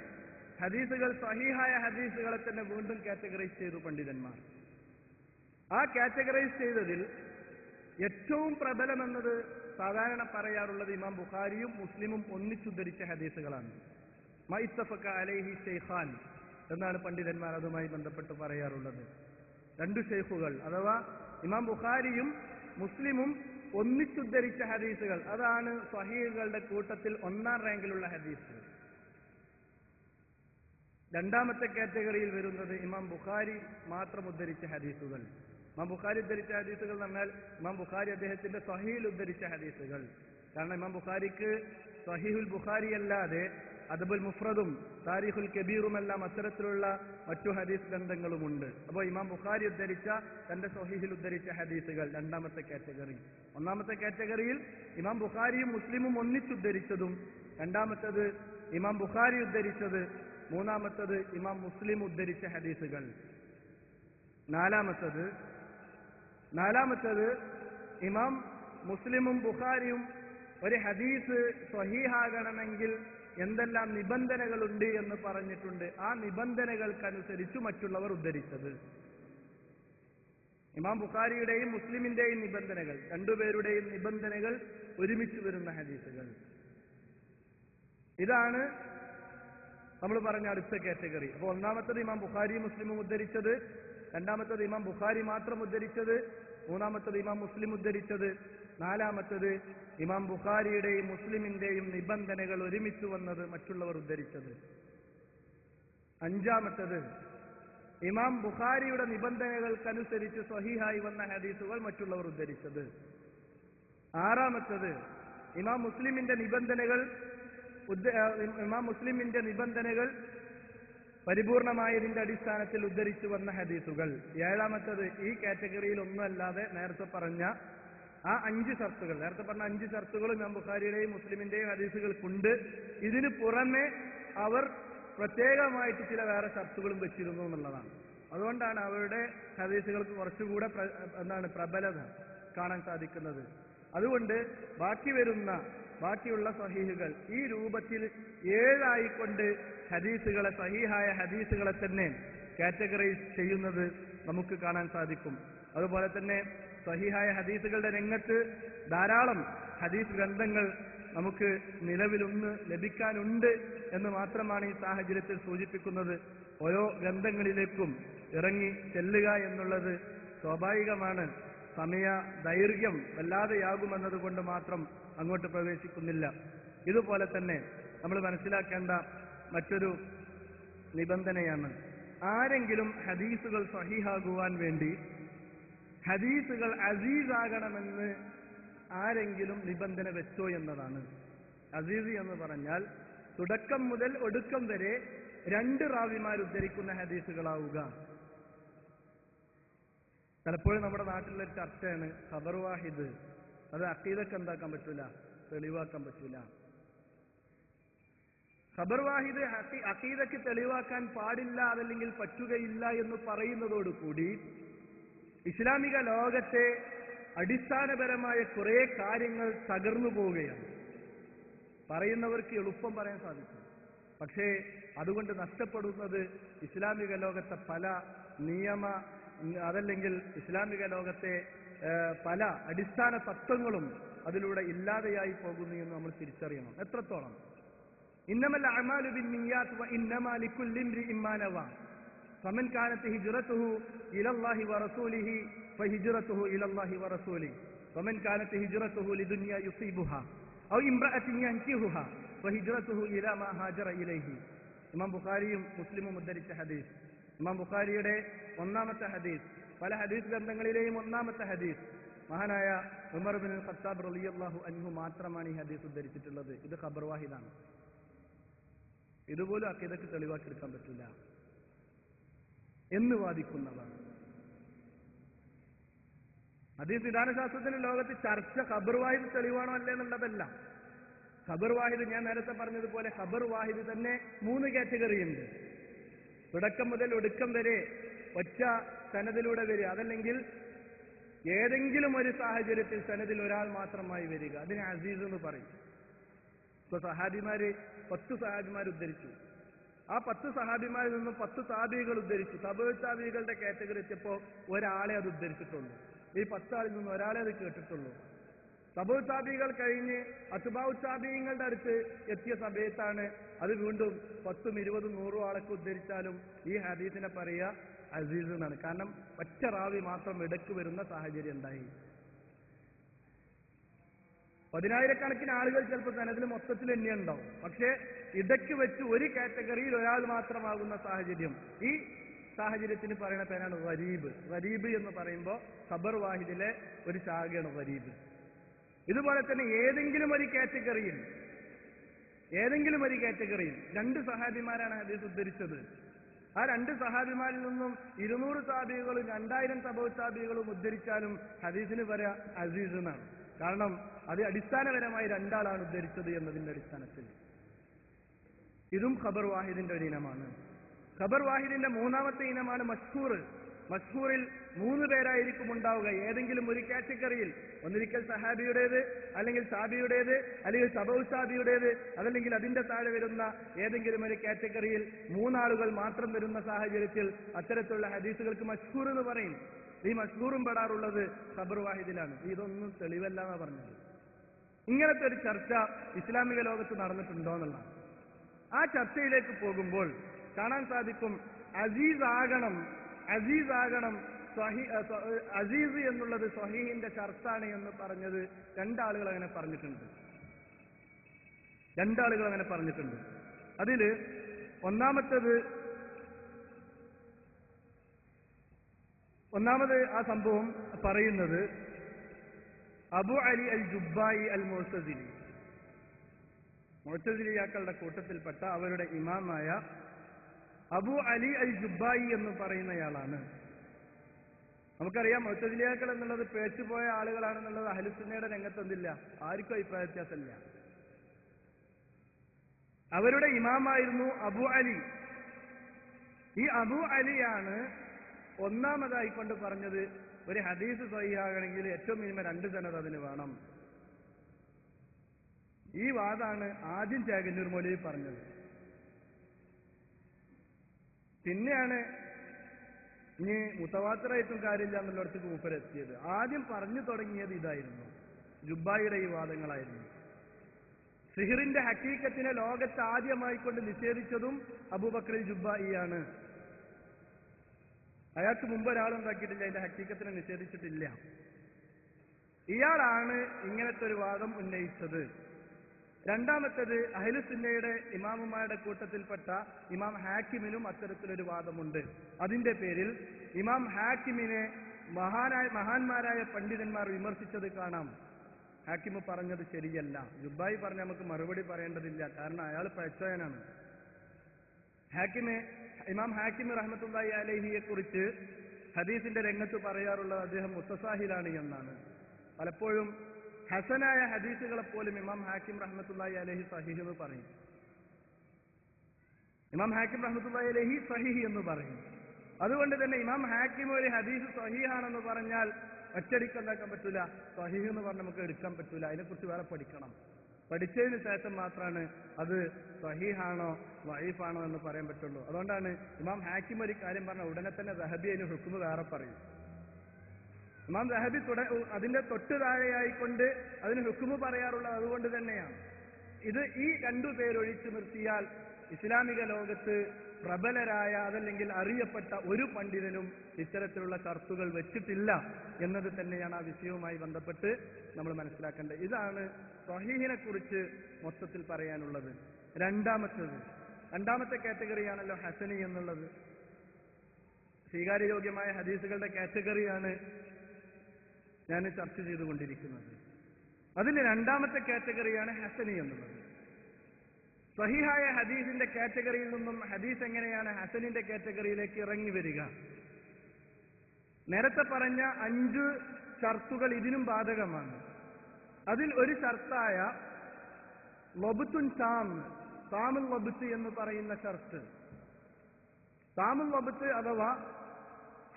ഹദീസുകൾ സഹീഹായ ഹദീസുകളെ തന്നെ വീണ്ടും കാറ്റഗറൈസ് ചെയ്തു പണ്ഡിതന്മാർ. ആ കാറ്റഗറൈസ് ചെയ്തതിൽ ഏറ്റവും പ്രബലമെന്നത് സാധാരണ പറയാറുള്ളത് ഇമാം ബുഖാരിയും മുസ്ലിമും ഒന്നിച്ചുദ്ധരിച്ച ഹദീസുകളാണ്. മഇത്തഫഖ അലൈഹി ശൈഖാൻ എന്നാണ് പണ്ഡിതന്മാർ അതുമായി ബന്ധപ്പെട്ട് പറയാറുള്ളത്. 2 ശൈഖുകൾ അഥവാ ഇമാം ബുഖാരിയും മുസ്ലിമും ഒന്നിച്ചുദ്ധരിച്ച ഹദീസുകൾ, അതാണ് സ്വഹീഹുകളുടെ കൂട്ടത്തിൽ 1-ാം റാങ്കിലുള്ള ഹദീസ്. രണ്ടാമത്തെ കാറ്റഗറിയിൽ വരുന്നത് ഇമാം ബുഖാരി മാത്രം ഉദ്ധരിച്ച ഹദീസുകൾ. ഇമാം ബുഖാരി ഉദ്ധരിച്ച ഹദീസുകൾ എന്ന് പറഞ്ഞാൽ ഇമാം ബുഖാരി അദ്ദേഹത്തിന്റെ സ്വഹീൽ ഉദ്ധരിച്ച ഹദീസുകൾ. കാരണം ഇമാം ബുഖാരിക്ക് സ്വഹീഹുൽ ബുഖാരി അല്ലാതെ അദബുൽ മുഫ്രദും താരീഖുൽ കബീറുമെല്ലാം അത്തരത്തിലുള്ള മറ്റു ഹദീസ് ഗ്രന്ഥങ്ങളുമുണ്ട്. അപ്പോൾ ഇമാം ബുഖാരി ഉദ്ധരിച്ച തന്റെ സ്വഹീഹിൽ ഉദ്ധരിച്ച ഹദീസുകൾ രണ്ടാമത്തെ കാറ്റഗറി. ഒന്നാമത്തെ കാറ്റഗറിയിൽ ഇമാം ബുഖാരിയും മുസ്ലിമും ഒന്നിച്ചുദ്ധരിച്ചതും, രണ്ടാമത്തേത് ഇമാം ബുഖാരി ഉദ്ധരിച്ചത്, മൂന്നാമത്തത് ഇമാം മുസ്ലിം ഉദ്ധരിച്ച ഹദീസുകൾ. നാലാമത്തത് ഇമാം മുസ്ലിമും ബുഖാരിയും ഒരു ഹദീസ് സ്വഹീഹാകണമെങ്കിൽ എന്തെല്ലാം നിബന്ധനകളുണ്ട് എന്ന് പറഞ്ഞിട്ടുണ്ട്. ആ നിബന്ധനകൾക്കനുസരിച്ച് മറ്റുള്ളവർ ഉദ്ധരിച്ചത്. ഇമാം ബുഖാരിയുടെയും മുസ്ലിമിന്റെയും നിബന്ധനകൾ, രണ്ടുപേരുടെയും നിബന്ധനകൾ ഒരുമിച്ച് വരുന്ന ഹദീസുകൾ. ഇതാണ് നമ്മൾ പറഞ്ഞ അടുത്ത കാറ്റഗറി. അപ്പോൾ ഒന്നാമത്തത് ഇമാം ബുഖാരിയും മുസ്ലിമും ഉദ്ധരിച്ചത്, രണ്ടാമത്തത് ഇമാം ബുഖാരി മാത്രം ഉദ്ധരിച്ചത്, മൂന്നാമത്തത് ഇമാം മുസ്ലിം ഉദ്ധരിച്ചത്, നാലാമത്തത് ഇമാം ബുഖാരിയുടെയും മുസ്ലിമിന്റെയും നിബന്ധനകൾ ഒരുമിച്ച് വന്നത് മറ്റുള്ളവർ ഉദ്ധരിച്ചത്, അഞ്ചാമത്തത് ഇമാം ബുഖാരിയുടെ നിബന്ധനകൾക്കനുസരിച്ച് സ്വഹീഹായി വന്ന ഹദീസുകൾ മറ്റുള്ളവർ ഉദ്ധരിച്ചത്. ആറാമത്തത്, ഇമാം മുസ്ലിമിന്റെ നിബന്ധനകൾ പരിപൂർണമായതിന്റെ അടിസ്ഥാനത്തിൽ ഉദ്ധരിച്ചു വന്ന ഹദീസുകൾ. ഏഴാമത്തത്, ഈ കാറ്റഗറിയിൽ ഒന്നുമല്ലാതെ നേരത്തെ പറഞ്ഞ ആ 5 ഷർത്തുകൾ, നേരത്തെ പറഞ്ഞ 5 ഷർത്തുകളും ഇമാം ബുഖാരിയുടെയും മുസ്ലിമിന്റെയും ഹദീസുകൾക്കുണ്ട്. ഇതിന് പുറമെ അവർ പ്രത്യേകമായിട്ട് ചില വേറെ ഷർത്തുകളും വെച്ചിരുന്നു എന്നുള്ളതാണ്. അതുകൊണ്ടാണ് അവരുടെ ഹദീസുകൾക്ക് കുറച്ചുകൂടെ പ്രബലത കാണാൻ സാധിക്കുന്നത്. അതുകൊണ്ട് ബാക്കിയുള്ള സഹീഹുകൾ ഈ രൂപത്തിൽ 7 ആയിക്കൊണ്ട് ഹദീസുകളെ, സഹീഹായ ഹദീസുകളെ തന്നെ കാറ്റഗറൈസ് ചെയ്യുന്നത് നമുക്ക് കാണാൻ സാധിക്കും. അതുപോലെ തന്നെ സഹീഹായ ഹദീസുകളുടെ രംഗത്ത് ധാരാളം ഹദീസ് ഗ്രന്ഥങ്ങൾ നമുക്ക് നിലവിലൊന്ന് ലഭിക്കാനുണ്ട് എന്ന് മാത്രമാണ് ഈ സാഹചര്യത്തിൽ സൂചിപ്പിക്കുന്നത്. ഓരോ ഗ്രന്ഥങ്ങളിലേക്കും ഇറങ്ങി ചെല്ലുക എന്നുള്ളത് സ്വാഭാവികമാണ്. സമയ ദൈർഘ്യം വല്ലാതെയാകുമെന്നത് കൊണ്ട് മാത്രം അങ്ങോട്ട് പ്രവേശിക്കുന്നില്ല. ഇതുപോലെ തന്നെ നമ്മൾ മനസ്സിലാക്കേണ്ട മറ്റൊരു നിബന്ധനയാണ്, ആരെങ്കിലും ഹദീസുകൾ സഹീഹാകുവാൻ വേണ്ടി ഹദീസുകൾ അസീസാകണമെന്ന് ആരെങ്കിലും നിബന്ധന വെച്ചോ എന്നതാണ്. അസീസ് എന്ന് പറഞ്ഞാൽ തുടക്കം മുതൽ ഒടുക്കം വരെ 2 റാവിമാർ ഉദ്ധരിക്കുന്ന ഹദീസുകളാവുക. പലപ്പോഴും നമ്മുടെ നാട്ടിലൊരു ചർച്ചയാണ് ഖബർ വാഹിദ്. അത് അഖീദക്ക് എന്താക്കാൻ പറ്റൂല, തെളിവാക്കാൻ പറ്റൂല. ഖബർ വാഹിദ് അഖീദക്ക് തെളിവാക്കാൻ പാടില്ല, അതല്ലെങ്കിൽ പറ്റുകയില്ല എന്ന് പറയുന്നതോടുകൂടി ഇസ്ലാമിക ലോകത്തെ അടിസ്ഥാനപരമായ കുറെ കാര്യങ്ങൾ തകർന്നു പോവുകയാണ്. പറയുന്നവർക്ക് എളുപ്പം പറയാൻ സാധിക്കും, പക്ഷേ അതുകൊണ്ട് നഷ്ടപ്പെടുന്നത് ഇസ്ലാമിക ലോകത്തെ പല അതല്ലെങ്കിൽ ഇസ്ലാമിക ലോകത്തെ പല അടിസ്ഥാന തത്വങ്ങളും അതിലൂടെ ഇല്ലാതെയായി പോകുന്നു എന്ന് നമ്മൾ തിരിച്ചറിയണം. എത്രത്തോളം? ഇന്നമൽ അഅ്മാലു ബിന്നിയ്യാത്ത് വ ഇന്നമാ ലികുല്ലി ഇംറിഇൻ മാ നവ ഫമൻ കാനത് ഹിജ്റതുഹു ഇലല്ലാഹി വറസൂലിഹി ഫഹിജ്റതുഹു ഇലല്ലാഹി വറസൂലിഹി വമൻ കാനത് ഹിജ്റതുഹു ലിദുനിയ യുസീബുഹാ ഔ ഇംറഅത്തിൻ യൻകിഹുഹാ ഫഹിജ്റതുഹു ഇലാ മാ ഹാജറ ഇലൈഹി. ഇമാം ബുഖാരിയും മുസ്ലിമും ഉദ്ധരിച്ച ഹദീസ്. ഇമാം ബുഖാരിയുടെ 1-ാമത്തെ ഹദീസ്, പല ഹദീസ് ഗ്രന്ഥങ്ങളിലെയും 1-ാമത്തെ ഹദീസ്, മഹാനായ ഉമർ ഇബ്നുൽ ഖത്താബ് റളിയല്ലാഹു അൻഹു മാത്രമാണ് ഈ ഹദീസ് ഉദ്ധരിച്ചിട്ടുള്ളത്. ഇത് ഖബർ വാഹിദാണ്. ഇതുപോലും അഖീദക്ക് തെളിവാക്കിയെടുക്കാൻ പറ്റില്ല എന്ന് വാദിക്കുന്നവർ. ഹദീസ് വിധാനശാസ്ത്രത്തിന്റെ ലോകത്ത് ചർച്ച ഖബർ വാഹിദ് തെളിവാണോ അല്ലേ എന്നുള്ളതല്ല. ഖബർ വാഹിദ്, ഞാൻ നേരത്തെ പറഞ്ഞതുപോലെ ഖബർ വാഹിദ് തന്നെ 3 കാറ്റഗറി ഉണ്ട്. തുടക്കം മുതൽ ഒടുക്കം വരെ ഒറ്റ സനദിലൂടെ വരിക, അതല്ലെങ്കിൽ ഏതെങ്കിലും ഒരു സാഹചര്യത്തിൽ സനദിൽ ഒരാൾ മാത്രമായി വരിക, അതിനെ അസീസ് എന്ന് പറയും. ഇപ്പൊ 10 സഹാബിമാർ ഉദ്ധരിച്ചു. ആ 10 സഹാബിമാരിൽ നിന്നും 10 താബികൾ ഉദ്ധരിച്ചു. താബികളുടെ കാറ്റഗറി എത്തിയപ്പോ ഒരാളെ അത് ഉദ്ധരിച്ചിട്ടുള്ളൂ. ഈ 10 ആളിൽ നിന്ന് ഒരാളെ അത് കേട്ടിട്ടുള്ളൂ. താബികൾ കഴിഞ്ഞ് അത്ബാഉ താബിങ്ങളുടെ അടുത്ത് എത്തിയ സമയത്താണ് അത് വീണ്ടും 10, 20, 100 ആളൊക്കെ ഉദ്ധരിച്ചാലും ഈ ഹദീസിനെ പറയുക അസീസ് എന്നാണ്. കാരണം ഒറ്റ റാവി മാത്രം ഇടയ്ക്ക് വരുന്ന സാഹചര്യം ഉണ്ടായി. 10,000-കണക്കിന് ആളുകൾ ചിലപ്പോൾ സനദിൽ മൊത്തത്തിൽ തന്നെ ഉണ്ടാവും. പക്ഷേ ഇടയ്ക്ക് വെച്ച് ഒരു കാറ്റഗറിയിൽ ഒരാൾ മാത്രമാകുന്ന സാഹചര്യം, ഈ സാഹചര്യത്തിന് പറയുന്ന പേരാണ് ഗരീബ്. ഗരീബ് എന്ന് പറയുമ്പോൾ ഖബർ വാഹിദിലെ ഒരു ശാഖയാണ് ഗരീബ്. ഇതുപോലെ തന്നെ ഏതെങ്കിലും ഒരു കാറ്റഗറിയിൽ 2 സഹാബിമാരാണ് ഹദീസ് ഉദ്ധരിച്ചത്. ആ 2 സഹാബിമാരിൽ നിന്നും 200 താബികളും 2000 തബഉ താബികളും ഉദ്ധരിച്ചാലും ഹദീസിന് പറയാ അസീസ് എന്നാണ്. കാരണം അത് അടിസ്ഥാനപരമായി 2 ആളാണ് ഉദ്ധരിച്ചത് എന്നതിന്റെ അടിസ്ഥാനത്തിൽ. ഇതും ഖബർ വാഹിദിന്റെ ഒരു ഇനമാണ്. ഖബർ വാഹിദിന്റെ 3-ാമത്തെ ഇനമാണ് മശ്ഹൂർ. മശ്ഹൂറിൽ 3 പേരായിരിക്കും ഉണ്ടാവുക ഏതെങ്കിലും ഒരു കാറ്റഗറിയിൽ. ഒന്നിരിക്കൽ സഹാബിയുടേത്, അല്ലെങ്കിൽ താബിയുടേത്, അല്ലെങ്കിൽ തബഉ താബിയുടേത്, അതല്ലെങ്കിൽ അതിന്റെ താഴെ വരുന്ന ഏതെങ്കിലും ഒരു കാറ്റഗറിയിൽ 3 ആളുകൾ മാത്രം വരുന്ന സാഹചര്യത്തിൽ അത്തരത്തിലുള്ള ഹദീസുകൾക്ക് മശ്ഹൂർ എന്ന് പറയും. ഈ മശ്ഹൂറും പെടാറുള്ളത് ഖബർ വാഹിദിലാണ്. ഇതൊന്നും തെളിവല്ല എന്നാണ് പറഞ്ഞത്. ഇങ്ങനത്തെ ഒരു ചർച്ച ഇസ്ലാമിക ലോകത്ത് നടന്നിട്ടുണ്ടോ എന്നുള്ളതാണ്. ആ ചർച്ചയിലേക്ക് പോകുമ്പോൾ കാണാൻ സാധിക്കും അസീസ് ആകണം, അസീസ് എന്നുള്ളത് സ്വഹീഹിന്റെ ഷർത്താണ് എന്ന് പറഞ്ഞത് 2 ആളുകൾ അങ്ങനെ പറഞ്ഞിട്ടുണ്ട്. അതില് ഒന്നാമത്തേത് ഒന്നാമത് ആ സംഭവം പറയുന്നത് അബു അലി അൽ ജുബ്ബായി അൽ മുഅ്തസിലി, മുഅ്തസിലിയാക്കളുടെ കൂട്ടത്തിൽപ്പെട്ട അവരുടെ ഇമാമായ അബു അലി അൽ ജുബ്ബായി എന്ന് പറയുന്നയാളാണ്. നമുക്കറിയാം മുഅ്തസിലിയാക്കൾ എന്നുള്ളത് പേച്ചുപോയ ആളുകളാണെന്നുള്ളത് അഹ്ലുസുന്നയുടെ രംഗത്തൊന്നില്ല, ആർക്കും അഭിപ്രായ വ്യത്യാസമില്ല. അവരുടെ ഇമാമായിരുന്നു അബു അലി. ഈ അബു അലിയാണ് ഒന്നാമതായിക്കൊണ്ട് പറഞ്ഞത് ഒരു ഹദീസ് സ്വഹീഹാകണമെങ്കിൽ ഏറ്റവും മിനിമം 2 സനദ് അതിന് വേണം. ഈ വാദാണ് ആദ്യം ചേകന്നൂർ മൗലവി പറഞ്ഞത്. പിന്നെയാണ് ഇനി മുത്തവാത്തിറായിട്ടും കാര്യമില്ല എന്നുള്ളിടത്തേക്ക് മൂപ്പരെത്തിയത്. ആദ്യം പറഞ്ഞു തുടങ്ങിയത് ഇതായിരുന്നു, ജുബ്ബായിയുടെ ഈ വാദങ്ങളായിരുന്നു. സിഹിറിന്റെ ഹക്കീക്കത്തിനെ ലോകത്ത് ആദ്യമായിക്കൊണ്ട് നിഷേധിച്ചതും അബൂബക്കർ ജുബ്ബായിയാണ്. അയാൾക്ക് മുമ്പ് ഒരാളുണ്ടാക്കിയിട്ടില്ല, അതിന്റെ ഹക്കീക്കത്തിനെ നിഷേധിച്ചിട്ടില്ല. ഇയാളാണ് ഇങ്ങനത്തെ ഒരു വാദം ഉന്നയിച്ചത്. രണ്ടാമത്തേത് അഹ്ലുസുന്നയുടെ ഇമാമുമാരുടെ കൂട്ടത്തിൽപ്പെട്ട ഇമാം ഹാക്കിമിനും അത്തരത്തിലൊരു വാദമുണ്ട്. അതിന്റെ പേരിൽ ഇമാം ഹാക്കിമിനെ മഹാന്മാരായ പണ്ഡിതന്മാർ വിമർശിച്ചത് കാണാം. ഹാക്കിമ് പറഞ്ഞത് ശരിയല്ല. ജുബ്ബായി പറഞ്ഞ നമുക്ക് മറുപടി പറയേണ്ടതില്ല, കാരണം അയാൾ പഴച്ചവനാണ്. ഇമാം ഹാക്കിം റഹ്മത്തുള്ളാഹി അലൈഹിയെ കുറിച്ച് ഹദീസിന്റെ രംഗത്ത് പറയാറുള്ളത് അദ്ദേഹം മുത്തസാഹിലാണ് എന്നാണ്. പലപ്പോഴും ഹസനായ ഹദീസുകളെപ്പോലും ഇമാം ഹാക്കിം റഹ്മത്തുള്ളാഹി അലൈഹി സഹീഹ് എന്ന് പറയും. ഇമാം ഹാക്കിം റഹ്മത്തുള്ളാഹി അലൈഹി സഹീഹ് എന്ന് പറയും. അതുകൊണ്ട് തന്നെ ഇമാം ഹാക്കിം ഒരു ഹദീസ് സഹീഹാണെന്ന് പറഞ്ഞാൽ ഒറ്റടിക്ക് എന്താക്കാൻ പറ്റൂല, സഹീഹ് എന്ന് പറഞ്ഞ് നമുക്ക് എടുക്കാൻ പറ്റൂല. അതിനെക്കുറിച്ച് വേറെ പഠിക്കണം. പഠിച്ചതിന് ശേഷം മാത്രമാണ് അത് സഹീഹാണോ വഈഫാണോ എന്ന് പറയാൻ പറ്റുള്ളൂ. അതുകൊണ്ടാണ് ഇമാം ഹാക്കിം ഒരു കാര്യം പറഞ്ഞ ഉടനെ തന്നെ ദഹബി അതിന് ഹുക്മ് വേറെ പറയും. ഇമാം ദഹബി അതിന്റെ തൊട്ട് താഴെയായിക്കൊണ്ട് അതിന് ഹുക്മ് പറയാറുള്ളത് അതുകൊണ്ട് തന്നെയാണ്. ഇത് ഈ 2 പേരൊഴിച്ചു നിർത്തിയാൽ ഇസ്ലാമിക ലോകത്ത് പ്രബലരായ അതല്ലെങ്കിൽ അറിയപ്പെട്ട ഒരു പണ്ഡിതനും ഇത്തരത്തിലുള്ള ഷർത്തുകൾ വെച്ചിട്ടില്ല എന്നത് തന്നെയാണ് ആ വിഷയവുമായി ബന്ധപ്പെട്ട് നമ്മൾ മനസ്സിലാക്കേണ്ടത്. ഇതാണ് സ്വഹീഹിനെ കുറിച്ച് മൊത്തത്തിൽ പറയാനുള്ളത്. രണ്ടാമത്തെ കാറ്റഗറിയാണല്ലോ ഹസനി എന്നുള്ളത്. സ്വീകാര്യയോഗ്യമായ ഹദീസുകളുടെ കാറ്റഗറിയാണ് ഞാൻ ചർച്ച ചെയ്തുകൊണ്ടിരിക്കുന്നത്. അതിൽ രണ്ടാമത്തെ കാറ്റഗറിയാണ് ഹസനി എന്നുള്ളത്. സഹീഹായ ഹദീസിന്റെ കാറ്റഗറിയിൽ നിന്നും ഹദീസ് എങ്ങനെയാണ് ഹസനിന്റെ കാറ്റഗറിയിലേക്ക് ഇറങ്ങി വരിക? നേരത്തെ പറഞ്ഞ 5 ഷർത്തുകൾ ഇതിനും ബാധകമാണ്. അതിൽ ഒരു ഷർത്തായ ലബ്തുൻ താമുൽ ലബ്ത് എന്ന് പറയുന്ന ഷർത്ത്, താമുൽ ലബ്ത് അഥവാ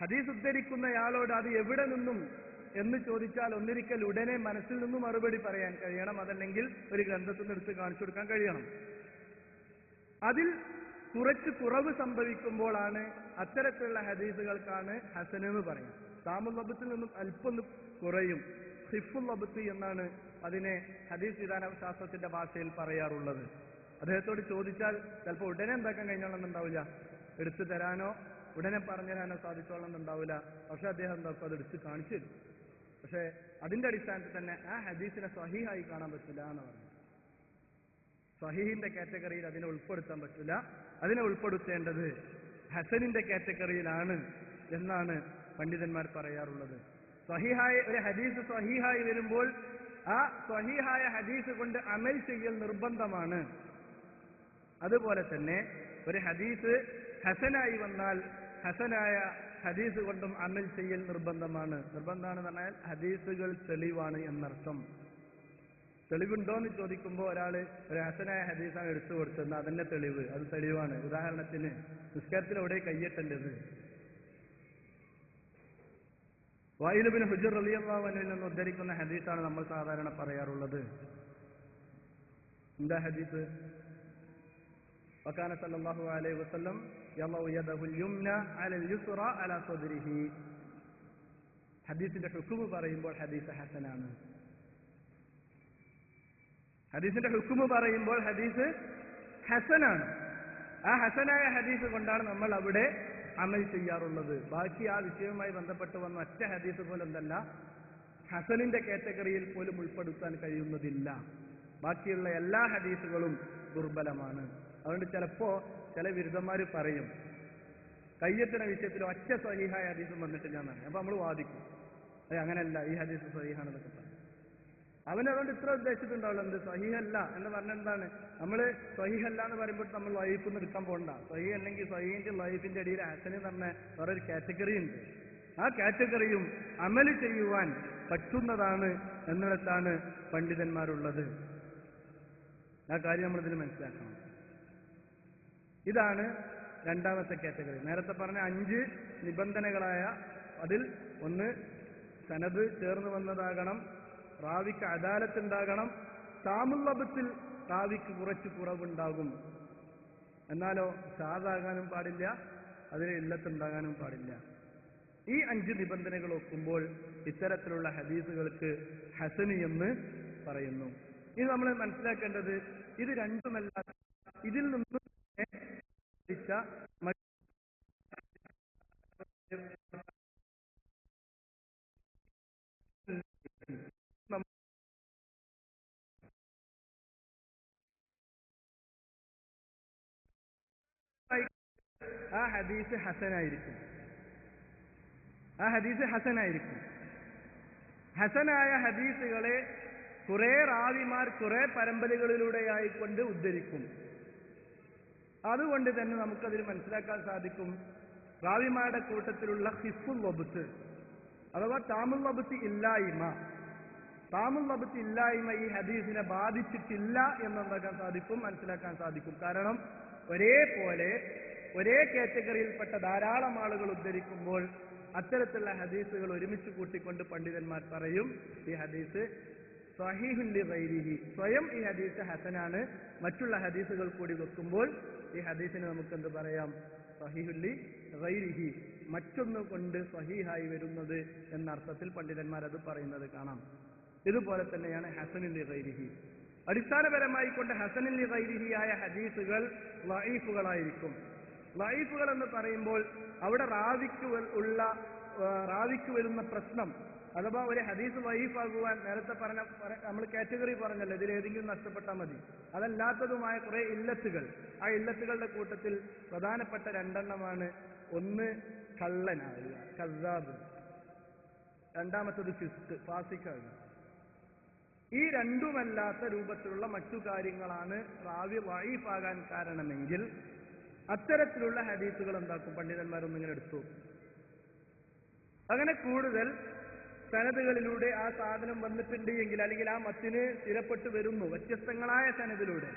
ഹദീസ് ഉദ്ധരിക്കുന്നയാളോട് അത് എവിടെ നിന്നും എന്ന് ചോദിച്ചാൽ ഒന്നിരിക്കൽ ഉടനെ മനസ്സിൽ നിന്നും മറുപടി പറയാൻ കഴിയണം. അതല്ലെങ്കിൽ ഒരു ഗ്രന്ഥത്തിൽ നിന്ന് എടുത്ത് കാണിച്ചു കൊടുക്കാൻ കഴിയണം. അതിൽ കുറച്ച് കുറവ് സംഭവിക്കുമ്പോഴാണ് അത്തരത്തിലുള്ള ഹദീസുകൾക്കാണ് ഹസൻ എന്ന് പറയും. താമുൽ ലബ്ത്തിൽ നിന്നും അല്പം കുറയും. ഹിഫുൽ ലബ്ത്ത് എന്നാണ് അതിനെ ഹദീസ് വിധാന ശാസ്ത്രത്തിന്റെ ഭാഷയിൽ പറയാറുള്ളത്. അദ്ദേഹത്തോട് ചോദിച്ചാൽ ചിലപ്പോൾ ഉടനെ എന്താക്കാൻ കഴിഞ്ഞോളന്നുണ്ടാവില്ല, എടുത്തു തരാനോ ഉടനെ പറഞ്ഞു തരാനോ സാധിച്ചോളന്നുണ്ടാവില്ല. പക്ഷെ അദ്ദേഹം എന്താക്കും, അത് എടുത്ത് കാണിച്ചു തരും. പക്ഷെ അതിന്റെ അടിസ്ഥാനത്തിൽ തന്നെ ആ ഹദീസിനെ സ്വഹീഹായി കാണാൻ പറ്റില്ല എന്ന് പറഞ്ഞു. സ്വഹീഹിന്റെ കാറ്റഗറിയിൽ അതിനെ ഉൾപ്പെടുത്താൻ പറ്റില്ല. അതിനെ ഉൾപ്പെടുത്തേണ്ടത് ഹസനിന്റെ കാറ്റഗറിയിലാണ് എന്നാണ് പണ്ഡിതന്മാർ പറയാറുള്ളത്. സ്വഹീഹായ ഒരു ഹദീസ് സ്വഹീഹായി വരുമ്പോൾ ആ സ്വഹീഹായ ഹദീസ് കൊണ്ട് അമൽ ചെയ്യൽ നിർബന്ധമാണ്. അതുപോലെ തന്നെ ഒരു ഹദീസ് ഹസനായി വന്നാൽ ഹസനായ ഹദീസ് കൊണ്ടും അമൽ ചെയ്യൽ നിർബന്ധമാണ്. നിർബന്ധമാണെന്ന് പറഞ്ഞാൽ ഹദീസുകൾ തെളിവാണ് എന്നർത്ഥം. തെളിവുണ്ടോ എന്ന് ചോദിക്കുമ്പോൾ ഒരാള് ഒരു ഹസനായ ഹദീസാണ് എടുത്തു കൊടുത്തത്, അതന്നെ തെളിവ്, അത് തെളിവാണ്. ഉദാഹരണത്തിന് നിസ്കാരത്തിൽ എവിടെ കയ്യെട്ടേണ്ടത്? വഈൽ ഇബ്നു ഹുജ്ർ റളിയല്ലാഹു അൻഹുവിൽ നിന്ന് ഉദ്ധരിക്കുന്ന ഹദീസാണ് നമ്മൾ സാധാരണ പറയാറുള്ളത്. എന്താ ഹദീസ്? വകാന സല്ലല്ലാഹു അലൈഹി വസല്ലം യളഉ യദഹുൽ യുംന അലൽ യുസ്റ അലാ സദ്രിഹി. ഹദീസിന്റെ ഹുക്മ് പറയുമ്പോൾ ഹദീസ് ഹസനാണ്. ഹദീസിന്റെ ഹുക്മ് പറയുമ്പോൾ ഹദീസ് ഹസനാണ്. ആ ഹസനായ ഹദീസ് കൊണ്ടാണ് നമ്മൾ അവിടെ അമൽ ചെയ്യാറുള്ളത്. ബാക്കി ആ വിഷയവുമായി ബന്ധപ്പെട്ട് വന്ന ഒറ്റ ഹദീസ് പോലും എന്തല്ല, ഹസനിന്റെ കാറ്റഗറിയിൽ പോലും ഉൾപ്പെടുത്താൻ കഴിയുന്നതില്ല. ബാക്കിയുള്ള എല്ലാ ഹദീസുകളും ദുർബലമാണ്. അതുകൊണ്ട് ചിലപ്പോ ചില ബിരുദന്മാർ പറയും, കയ്യെത്തുന്ന വിഷയത്തിൽ ഒറ്റ സ്വഹീഹായ ഹദീസും വന്നിട്ടില്ല എന്നാണ്. അപ്പൊ നമ്മൾ വാദിക്കും, അങ്ങനെയല്ല, ഈ ഹദീസ് സ്വഹീഹാണെന്നൊക്കെ പറഞ്ഞു. അവനതുകൊണ്ട് ഇത്ര ഉദ്ദേശിച്ചിട്ടുണ്ടാവുള്ളൂ, എന്ത് സ്വഹീഹല്ല എന്ന് പറഞ്ഞ എന്താണ്, നമ്മൾ സ്വഹീഹല്ല എന്ന് പറയുമ്പോൾ നമ്മൾ ലൈഫ് എടുക്കാൻ പോകണ്ട. സ്വഹീഹ് അല്ലെങ്കിൽ സ്വഹീഹിന്റെ ലൈഫിന്റെ ഇടയിൽ ഹസൻ എന്ന് പറഞ്ഞ വേറൊരു കാറ്റഗറി ഉണ്ട്. ആ കാറ്റഗറിയും അമല് ചെയ്യുവാൻ പറ്റുന്നതാണ് എന്നിടത്താണ് പണ്ഡിതന്മാരുള്ളത്. ആ കാര്യം നമ്മളിതിൽ മനസ്സിലാക്കണം. ഇതാണ് രണ്ടാമത്തെ കാറ്റഗറി. നേരത്തെ പറഞ്ഞ 5 നിബന്ധനകളായ അതിൽ ഒന്ന് സനദ് ചേർന്ന് വന്നതാകണം, റാവിക്ക് അദാലത്ത് ഉണ്ടാകണം, താമുല്ലബത്തിൽ റാവിക്ക് കുറച്ച് കുറവുണ്ടാകും, എന്നാലോ ഷാദാകാനും പാടില്ല, അതിന് ഇല്ലത്തുണ്ടാകാനും പാടില്ല. ഈ 5 നിബന്ധനകൾ ഒക്കുമ്പോൾ ഇത്തരത്തിലുള്ള ഹദീസുകൾക്ക് ഹസന് എന്ന് പറയുന്നു. ഇത് നമ്മൾ മനസ്സിലാക്കേണ്ടത്, ഇത് രണ്ടുമല്ല, ഇതിൽ നിന്നും ആ ഹദീസ് ഹസനായിരിക്കും. ഹസനായ ഹദീസുകളെ കുറെ റാവിമാർ കുറെ പരമ്പരകളിലൂടെയായിക്കൊണ്ട് ഉദ്ധരിക്കും. അതുകൊണ്ട് തന്നെ നമുക്കതിൽ മനസ്സിലാക്കാൻ സാധിക്കും, റാവിമാരുടെ കൂട്ടത്തിലുള്ള ഹിഫുൽ വബ്ത്ത് അഥവാ താമുൽ വബ്ത്ത് ഇല്ലായ്മ ഈ ഹദീസിനെ ബാധിച്ചിട്ടില്ല എന്നുണ്ടാക്കാൻ സാധിക്കും, മനസ്സിലാക്കാൻ സാധിക്കും. കാരണം ഒരേ കാറ്റഗറിയിൽപ്പെട്ട ധാരാളം ആളുകൾ ഉദ്ധരിക്കുമ്പോൾ അത്തരത്തിലുള്ള ഹദീസുകൾ ഒരുമിച്ച് കൂട്ടിക്കൊണ്ട് പണ്ഡിതന്മാർ പറയും, ഈ ഹദീസ് സ്വഹീഹുൻ ലിഗൈരിഹി, സ്വയം ഈ ഹദീസ് ഹസനാണ്, മറ്റുള്ള ഹദീസുകൾ കൂടി വെക്കുമ്പോൾ ഈ ഹദീസിന് നമുക്കെന്ത് പറയാം, സ്വഹീഹുൻ ലിഗൈരിഹി, മറ്റൊന്ന് കൊണ്ട് സ്വഹീഹായി വരുന്നത് എന്ന അർത്ഥത്തിൽ പണ്ഡിതന്മാർ അത് പറയുന്നത് കാണാം. ഇതുപോലെ തന്നെയാണ് ഹസനുൻ ലിഗൈരിഹി. അടിസ്ഥാനപരമായി കൊണ്ട് ഹസനുൻ ലിഗൈരിഹി ആയ ഹദീസുകൾ ലഈഫുകളായിരിക്കും. ലഈഫുകൾ എന്ന് പറയുമ്പോൾ അവിടെ റാവിക്ക് വരുന്ന പ്രശ്നം, അഥവാ ഒരു ഹദീസ് ലഈഫാകുവാൻ നേരത്തെ നമ്മൾ കാറ്റഗറി പറഞ്ഞല്ലോ, ഇതിലേതെങ്കിലും നഷ്ടപ്പെട്ടാൽ മതി. അതല്ലാത്തതുമായ കുറെ ഇല്ലത്തുകൾ, ആ ഇല്ലത്തുകളുടെ കൂട്ടത്തിൽ പ്രധാനപ്പെട്ട 2 ഒന്ന് കള്ളനാകുക, കസ്സാബ്, രണ്ടാമത്തത് ഫാസിക്കാകുക. ഈ രണ്ടുമല്ലാത്ത രൂപത്തിലുള്ള മറ്റു കാര്യങ്ങളാണ് റാവി ലഈഫാകാൻ കാരണമെങ്കിൽ അത്തരത്തിലുള്ള ഹദീസുകൾ എന്താക്കും, പണ്ഡിതന്മാരൊന്നിങ്ങനെ എടുത്തു. അങ്ങനെ കൂടുതൽ സനദുകളിലൂടെ ആ സാധനം വന്നിട്ടുണ്ട് എങ്കിൽ, അല്ലെങ്കിൽ ആ മത്തിന് സ്ഥിരപ്പെട്ടു വരുന്നു വ്യത്യസ്തങ്ങളായ സനദിലൂടെ,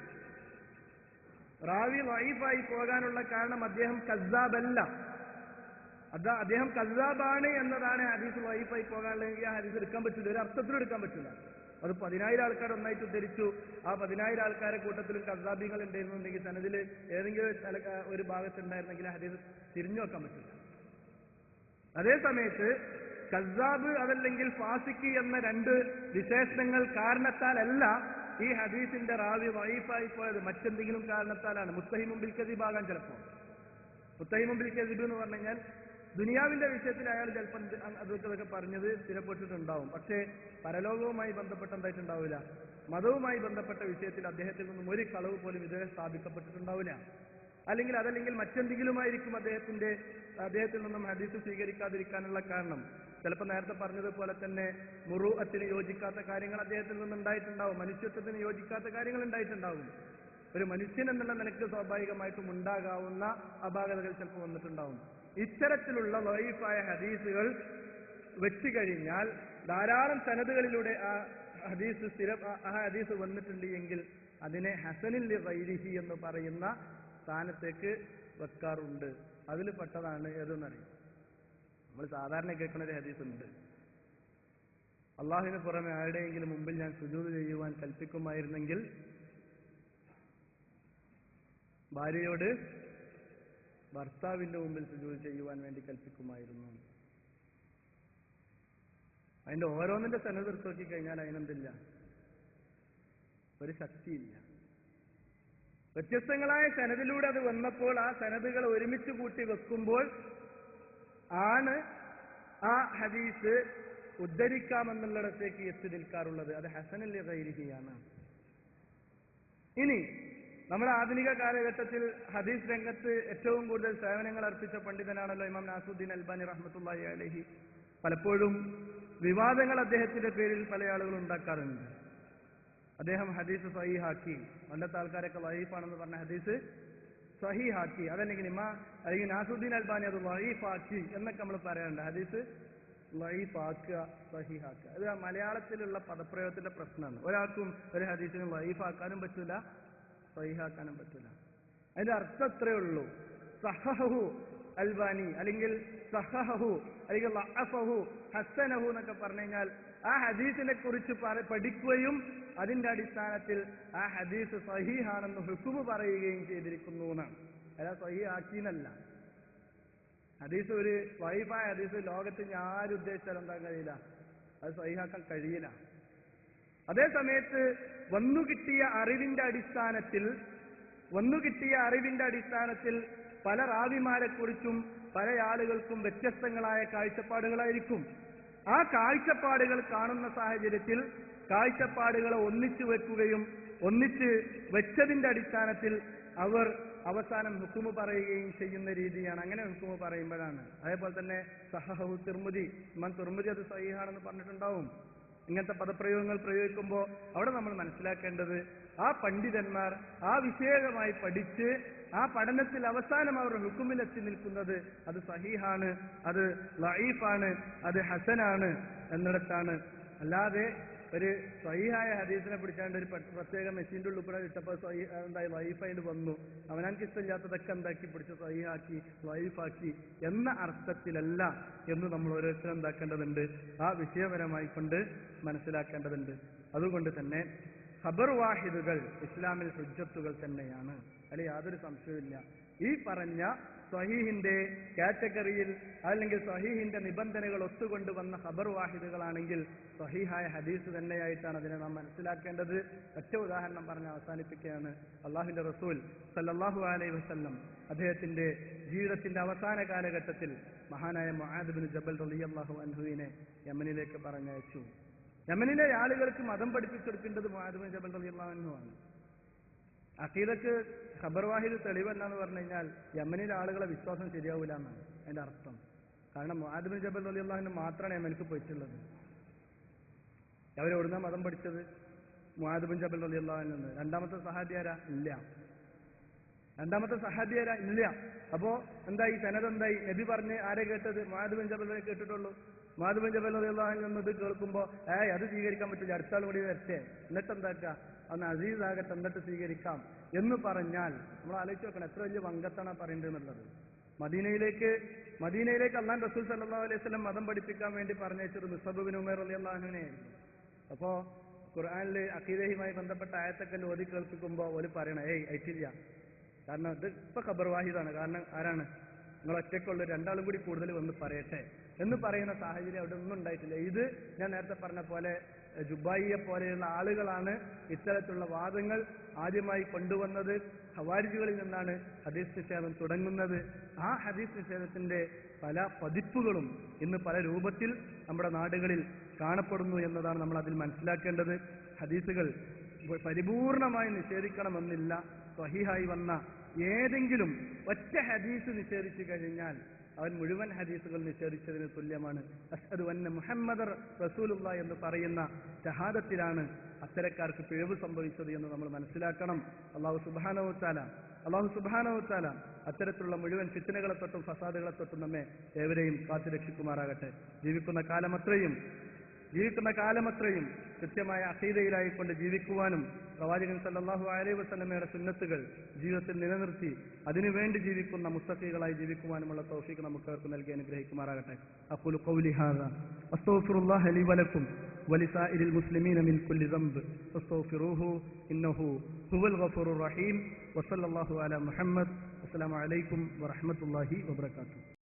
റാവി ലഈഫായി പോകാനുള്ള കാരണം അദ്ദേഹം കസ്സാബല്ല, അദ്ദേഹം കസ്സാബാണ് എന്നതാണ് ഹദീസ് ലഈഫായി പോകാനുള്ളതെങ്കിൽ ആ ഹദീസ് എടുക്കാൻ പറ്റില്ല, ഒരു അർത്ഥത്തിലും എടുക്കാൻ പറ്റില്ല. അത് 10,000 ആൾക്കാർ ഒന്നായിട്ട് ഉദ്ധരിച്ചു, ആ 10,000 ആൾക്കാരെ കൂട്ടത്തിലും കസ്സാബികൾ ഉണ്ടായിരുന്നുണ്ടെങ്കിൽ സനദിൽ ഏതെങ്കിലും ഒരു ഭാഗത്തുണ്ടായിരുന്നെങ്കിൽ ആ ഹദീസ് തിരിഞ്ഞു വെക്കാൻ പറ്റില്ല. അതേ സമയത്ത് കസ്സാബ് അതല്ലെങ്കിൽ ഫാസിക്കി എന്ന 2 വിശേഷണങ്ങൾ കാരണത്താലല്ല ഈ ഹദീസിന്റെ റാവി ലഈഫായി പോയത്, മറ്റെന്തെങ്കിലും കാരണത്താലാണ്. മുത്തഹിമുൻ ബിൽ കദിബ് ആകാൻ ചിലപ്പോൾ. മുത്തഹിമുൻ ബിൽ കദിബ് എന്ന് പറഞ്ഞു കഴിഞ്ഞാൽ ദുനിയാവിന്റെ വിഷയത്തിൽ അയാൾ ചിലപ്പോൾ അതൊക്കെ പറഞ്ഞത് സ്ഥിരപ്പെട്ടിട്ടുണ്ടാവും, പക്ഷേ പരലോകവുമായി ബന്ധപ്പെട്ട എന്തായിട്ടുണ്ടാവില്ല, മതവുമായി ബന്ധപ്പെട്ട വിഷയത്തിൽ അദ്ദേഹത്തിൽ നിന്നും ഒരു കളവ് പോലും ഇതുവരെ സ്ഥാപിക്കപ്പെട്ടിട്ടുണ്ടാവില്ല. അതല്ലെങ്കിൽ മറ്റെന്തെങ്കിലുമായിരിക്കും അദ്ദേഹത്തിൽ നിന്നും ഹദീസ് സ്വീകരിക്കാതിരിക്കാനുള്ള കാരണം. ചിലപ്പോൾ നേരത്തെ പറഞ്ഞതുപോലെ തന്നെ മുറൂഅത്തിന് യോജിക്കാത്ത കാര്യങ്ങൾ അദ്ദേഹത്തിൽ നിന്നുണ്ടായിട്ടുണ്ടാവും, മനുഷ്യത്വത്തിന് യോജിക്കാത്ത കാര്യങ്ങൾ ഉണ്ടായിട്ടുണ്ടാവും. ഒരു മനുഷ്യൻ എന്നുള്ള നിലയ്ക്ക് സ്വാഭാവികമായിട്ടും ഉണ്ടാകാവുന്ന അപാകതകൾ ചിലപ്പോൾ വന്നിട്ടുണ്ടാവും. ഇത്തരത്തിലുള്ള ലഈഫായ ഹദീസുകൾ വെച്ചു കഴിഞ്ഞാൽ ധാരാളം സനദുകളിലൂടെ ആ ഹദീസ് വന്നിട്ടുണ്ട് എങ്കിൽ അതിനെ ഹസനുൻ ലിഗൈരിഹി എന്ന് പറയുന്ന സ്ഥാനത്തേക്ക് വെക്കാറുണ്ട്. അതിൽ പെട്ടതാണ് ഏതെന്നറിയും. നമ്മൾ സാധാരണ കേൾക്കുന്ന ഒരു ഹദീസ് ഉണ്ട്, അള്ളാഹുവിന് പുറമെ ആരുടെയെങ്കിലും മുമ്പിൽ ഞാൻ സുജൂദ് ചെയ്യുവാൻ കൽപ്പിക്കുമായിരുന്നെങ്കിൽ ഭാര്യയോട് ഭർത്താവിന്റെ മുമ്പിൽ സുജൂദ് ചെയ്യുവാൻ വേണ്ടി കൽപ്പിക്കുമായിരുന്നു. അതിന്റെ ഓരോന്നിന്റെ സനദ് എടുത്ത് നോക്കിക്കഴിഞ്ഞാൽ അതിനെന്തില്ല, ഒരു ശക്തിയില്ല. വ്യത്യസ്തങ്ങളായ സനദിലൂടെ അത് വന്നപ്പോൾ ആ സനദുകൾ ഒരുമിച്ച് കൂട്ടി വെക്കുമ്പോൾ ആണ് ആ ഹദീസ് ഉദ്ധരിക്കാമെന്നുള്ളിടത്തേക്ക് എത്തി നിൽക്കാറുള്ളത്. അത് ഹസനുൻ ലിഗൈരിഹിയാണ്. ഇനി നമ്മുടെ ആധുനിക കാലഘട്ടത്തിൽ ഹദീസ് രംഗത്ത് ഏറ്റവും കൂടുതൽ സേവനങ്ങൾ അർപ്പിച്ച പണ്ഡിതനാണല്ലോ ഇമാം നാസുദ്ദീൻ അൽബാനി റഹ്മത്തുള്ളാഹി അലൈഹി. പലപ്പോഴും വിവാദങ്ങൾ അദ്ദേഹത്തിന്റെ പേരിൽ പല ആളുകളും ഉണ്ടാക്കാറുണ്ട്. അദ്ദേഹം ഹദീസ് സ്വഹീഹാക്കി, പണ്ടത്തെ ആൾക്കാരൊക്കെ വഈഫാണെന്ന് പറഞ്ഞ ഹദീസ് സ്വഹീഹാക്കി, അതല്ലെങ്കിൽ അല്ലെങ്കിൽ നാസുദ്ദീൻ അൽബാനി അത് വഈഫാക്കി എന്നൊക്കെ നമ്മൾ പറയാറുണ്ട്. ഹദീസ് വഈഫാക്കുക, സ്വഹീഹാക്കുക, ഇത് മലയാളത്തിലുള്ള പദപ്രയോഗത്തിന്റെ പ്രശ്നമാണ്. ഒരാൾക്കും ഒരു ഹദീസിന് വഈഫാക്കാനും പറ്റില്ല, സ്വഹീഹാക്കാനും പറ്റില്ല. അതിന്റെ അർത്ഥം അത്രയേ ഉള്ളൂ. സഹഹു അൽബാനി അല്ലെങ്കിൽ സഹഹു അല്ലെങ്കിൽ ലഅഫഹു ഹസനഹു എന്നൊക്കെ പറഞ്ഞു കഴിഞ്ഞാൽ ആ ഹദീസിനെ കുറിച്ച് പഠിക്കുകയും അതിന്റെ അടിസ്ഥാനത്തിൽ ആ ഹദീസ് സഹീഹാണെന്ന് ഹുക്മ് പറയുകയും ചെയ്തിരിക്കുന്നു എന്നാണ്. അല്ല സഹീഹാക്കിന്നല്ല. ഹദീസ് ഒരു വഈഫായ ഹദീസ് ലോകത്ത് ഞാൻ ആരും ഉദ്ദേശിച്ചാൽ എന്താക്കാൻ കഴിയില്ല, അത് സഹീഹാക്കാൻ കഴിയില്ല. അതേ സമയത്ത് വന്നുകിട്ടിയ അറിവിന്റെ അടിസ്ഥാനത്തിൽ പല റാവിമാരെ കുറിച്ചും പല ആളുകൾക്കും വ്യത്യസ്തങ്ങളായ കാഴ്ചപ്പാടുകളായിരിക്കും. ആ കാഴ്ചപ്പാടുകൾ കാണുന്ന സാഹചര്യത്തിൽ കാഴ്ചപ്പാടുകളെ ഒന്നിച്ചു വെക്കുകയും ഒന്നിച്ച് വെച്ചതിന്റെ അടിസ്ഥാനത്തിൽ അവർ അവസാനം ഹുക്മ് പറയുകയും ചെയ്യുന്ന രീതിയാണ്. അങ്ങനെ ഹുക്മ് പറയുമ്പോഴാണ്. അതേപോലെ തന്നെ സഹഹു തിർമുദി, ഇമാം തിർമുദി അത് സഹീഹാണെന്ന് പറഞ്ഞിട്ടുണ്ടാവും. ഇങ്ങനത്തെ പദപ്രയോഗങ്ങൾ പ്രയോഗിക്കുമ്പോൾ അവിടെ നമ്മൾ മനസ്സിലാക്കേണ്ടത് ആ പണ്ഡിതന്മാർ ആ വിഷയമായി പഠിച്ച് ആ പഠനത്തിൽ അവസാനം അവർ ഹുക്കുമിലെത്തി നിൽക്കുന്നത് അത് സഹീഹാണ്, അത് ലഈഫാണ്, അത് ഹസനാണ് എന്നിടത്താണ്. അല്ലാതെ ഒരു സഹീഹായ ഹദീസിനെ പിടിച്ചാണ്ട് ഒരു പ്രത്യേക മെഷീൻ്റെ ഉള്ളിൽ കൂടെ ഇട്ടപ്പോൾ എന്തായി ലഈഫായിട്ട് വന്നു, അവനാർക്ക് ഇഷ്ടമില്ലാത്തതൊക്കെ എന്താക്കി പിടിച്ച് സഹീഹാക്കി ലഈഫാക്കി എന്ന അർത്ഥത്തിലല്ല എന്ന് നമ്മൾ ഓരോരുത്തരും എന്താക്കേണ്ടതുണ്ട്, ആ വിഷയപരമായി കൊണ്ട് മനസ്സിലാക്കേണ്ടതുണ്ട്. അതുകൊണ്ട് തന്നെ ഖബർ വാഹിദുകൾ ഇസ്ലാമിൽ ഹുജ്ജത്തുകൾ തന്നെയാണ്, അതിൽ യാതൊരു സംശയവുമില്ല. ഈ പറഞ്ഞ സ്വഹീഹിന്റെ കാറ്റഗറിയിൽ അല്ലെങ്കിൽ സ്വഹീഹിന്റെ നിബന്ധനകൾ ഒത്തുകൊണ്ടുവന്ന ഖബർ വാഹിദുകളാണെങ്കിൽ സ്വഹീഹായ ഹദീസ് തന്നെയായിട്ടാണ് അതിനെ നാം മനസ്സിലാക്കേണ്ടത്. ഒറ്റ ഉദാഹരണം പറഞ്ഞ് അവസാനിപ്പിക്കുകയാണ്. അള്ളാഹുവിന്റെ റസൂൽ സല്ലല്ലാഹു അലൈഹി വസല്ലം അദ്ദേഹത്തിന്റെ ജീവിതത്തിന്റെ അവസാന കാലഘട്ടത്തിൽ മഹാനായ മുആദ് ബിൻ ജബൽ റളിയല്ലാഹു അൻഹുവിനെ യമനിലേക്ക് പറഞ്ഞയച്ചു. യമനിലെ ആളുകൾക്ക് മതം പഠിപ്പിച്ചെടുക്കേണ്ടത് മുആദ് ബിൻ ജബൽ റളിയല്ലാഹു അൻഹു ആണ്. അഖീദക്ക് ഖബർ വാഹിദ് തെളിവല്ല എന്ന് പറഞ്ഞു കഴിഞ്ഞാൽ യമനിലെ ആളുകളെ വിശ്വാസം ശരിയാവൂല എന്നാണ് അതിന്റെ അർത്ഥം. കാരണം മുആദ് ബിൻ ജബൽ റളിയല്ലാഹു അൻഹു മാത്രമാണ് യമനിക്ക് പോയിട്ടുള്ളത്. അവരെവിടുന്ന മതം പഠിച്ചത്? മുആദ് ബിൻ ജബൽ റളിയല്ലാഹു അൻഹു. രണ്ടാമത്തെ സഹാബിയാരാ? ഇല്ല. അപ്പോ എന്തായി? സനദ് എന്തായി? നബി പറഞ്ഞ് ആരെ കേട്ടത്? മുആദ് ബിൻ ജബൽ കേട്ടിട്ടുള്ളൂ. മുആദ് ബിൻ ജബൽ റളിയല്ലാഹു അൻഹു ഇത് കേൾക്കുമ്പോ അത് സ്വീകരിക്കാൻ പറ്റില്ല, അടുത്ത ആൾ കൂടി വരട്ടെ, എന്നിട്ട് എന്താക്കുക, അന്ന് അസീസ് ആകട്ടെ, എന്നിട്ട് സ്വീകരിക്കാം എന്ന് പറഞ്ഞാൽ നമ്മൾ ആലോചിച്ച് നോക്കണം എത്ര വലിയ വങ്കത്താണ് പറയേണ്ടത് എന്നുള്ളത്. മദീനയിലേക്ക് അല്ലാഹു റസൂൽ സല്ലല്ലാഹു അലൈഹി വസല്ലം മതം പഠിപ്പിക്കാൻ വേണ്ടി പറഞ്ഞയച്ചൊരു മുസ്അബ് ബിൻ ഉമൈർ റളിയല്ലാഹു അൻഹുവിനെയായിരുന്നു. അപ്പോ ഖുർആനിൽ അഖീദയുമായി ബന്ധപ്പെട്ട ആയത്തൊക്കെ ഓതി കേൾപ്പിക്കുമ്പോൾ ഓല് പറയണം അയറ്റില്ല, കാരണം ഇത് ഇപ്പൊ ഖബർ വാഹിദാണ്, കാരണം ആരാണ് നിങ്ങൾ ഒറ്റയ്ക്കുള്ള രണ്ടാളും കൂടി കൂടുതൽ വന്ന് പറയട്ടെ എന്ന് പറയുന്ന സാഹചര്യം അവിടെ ഒന്നും ഉണ്ടായിട്ടില്ല. ഇത് ഞാൻ നേരത്തെ പറഞ്ഞ പോലെ ജുബായിയെ പോലെയുള്ള ആളുകളാണ് ഇത്തരത്തിലുള്ള വാദങ്ങൾ ആദ്യമായി കൊണ്ടുവന്നത്. ഖവാരിജുകളിൽ നിന്നാണ് ഹദീസ് നിഷേധം തുടങ്ങുന്നത്. ആ ഹദീസ് നിഷേധത്തിന്റെ പല പതിപ്പുകളും ഇന്ന് പല രൂപത്തിൽ നമ്മുടെ നാടുകളിൽ കാണപ്പെടുന്നു എന്നതാണ് നമ്മൾ അതിൽ മനസ്സിലാക്കേണ്ടത്. ഹദീസുകൾ പരിപൂർണമായി നിഷേധിക്കണമെന്നില്ല. സ്വഹീഹായി വന്ന ഏതെങ്കിലും ഒറ്റ ഹദീസ് നിഷേധിച്ചു കഴിഞ്ഞാൽ അവൻ മുഴുവൻ ഹദീസുകൾ നിഷേധിച്ചതിന് തുല്യമാണ്. അഷ്ഹദു അന്ന മുഹമ്മദർ റസൂലുള്ളാഹി എന്ന് പറയുന്ന ഷഹാദത്തിലാണ് അത്തരക്കാർക്ക് പിഴവ് സംഭവിച്ചത് എന്ന് നമ്മൾ മനസ്സിലാക്കണം. അല്ലാഹു സുബ്ഹാനഹു വ തആല അത്തരത്തിലുള്ള മുഴുവൻ ഫിത്നകളെ തൊട്ടും ഫസാദുകളെ തൊട്ടും നമ്മെ ഏവരെയും കാത്തുരക്ഷിക്കുമാറാകട്ടെ. ജീവിക്കുന്ന കാലമത്രയും കൃത്യമായ അഖീദയിലായിക്കൊണ്ട് ജീവിക്കുവാനും പ്രവാചകൻ സല്ലല്ലാഹു അലൈഹി വസല്ലമയുടെ സുന്നത്തുകൾ ജീവിതത്തിൽ നിലനിർത്തി അതിനുവേണ്ടി ജീവിക്കുന്ന മുത്തഖീകളായി ജീവിക്കുവാനുമുള്ള തൗഫീഖ് നമുക്ക് നൽകി അനുഗ്രഹിക്കുമാറാകട്ടെ. അഖൂലു ഖൗലി ഹാദാ അസ്തഗ്ഫിറുല്ലാഹ ലി വലക്കും വലിസാഇരിൽ മുസ്ലിമീന മിൻ കുല്ലി ദംബ് ഫസ്തഗ്ഫിറൂഹു ഇന്നഹു ഹുവൽ ഗഫൂറുർ റഹീം. വസല്ലല്ലാഹു അലാ മുഹമ്മദ്. അസ്സലാമു അലൈക്കും വറഹ്മത്തുള്ളാഹി വബറകാതുഹു.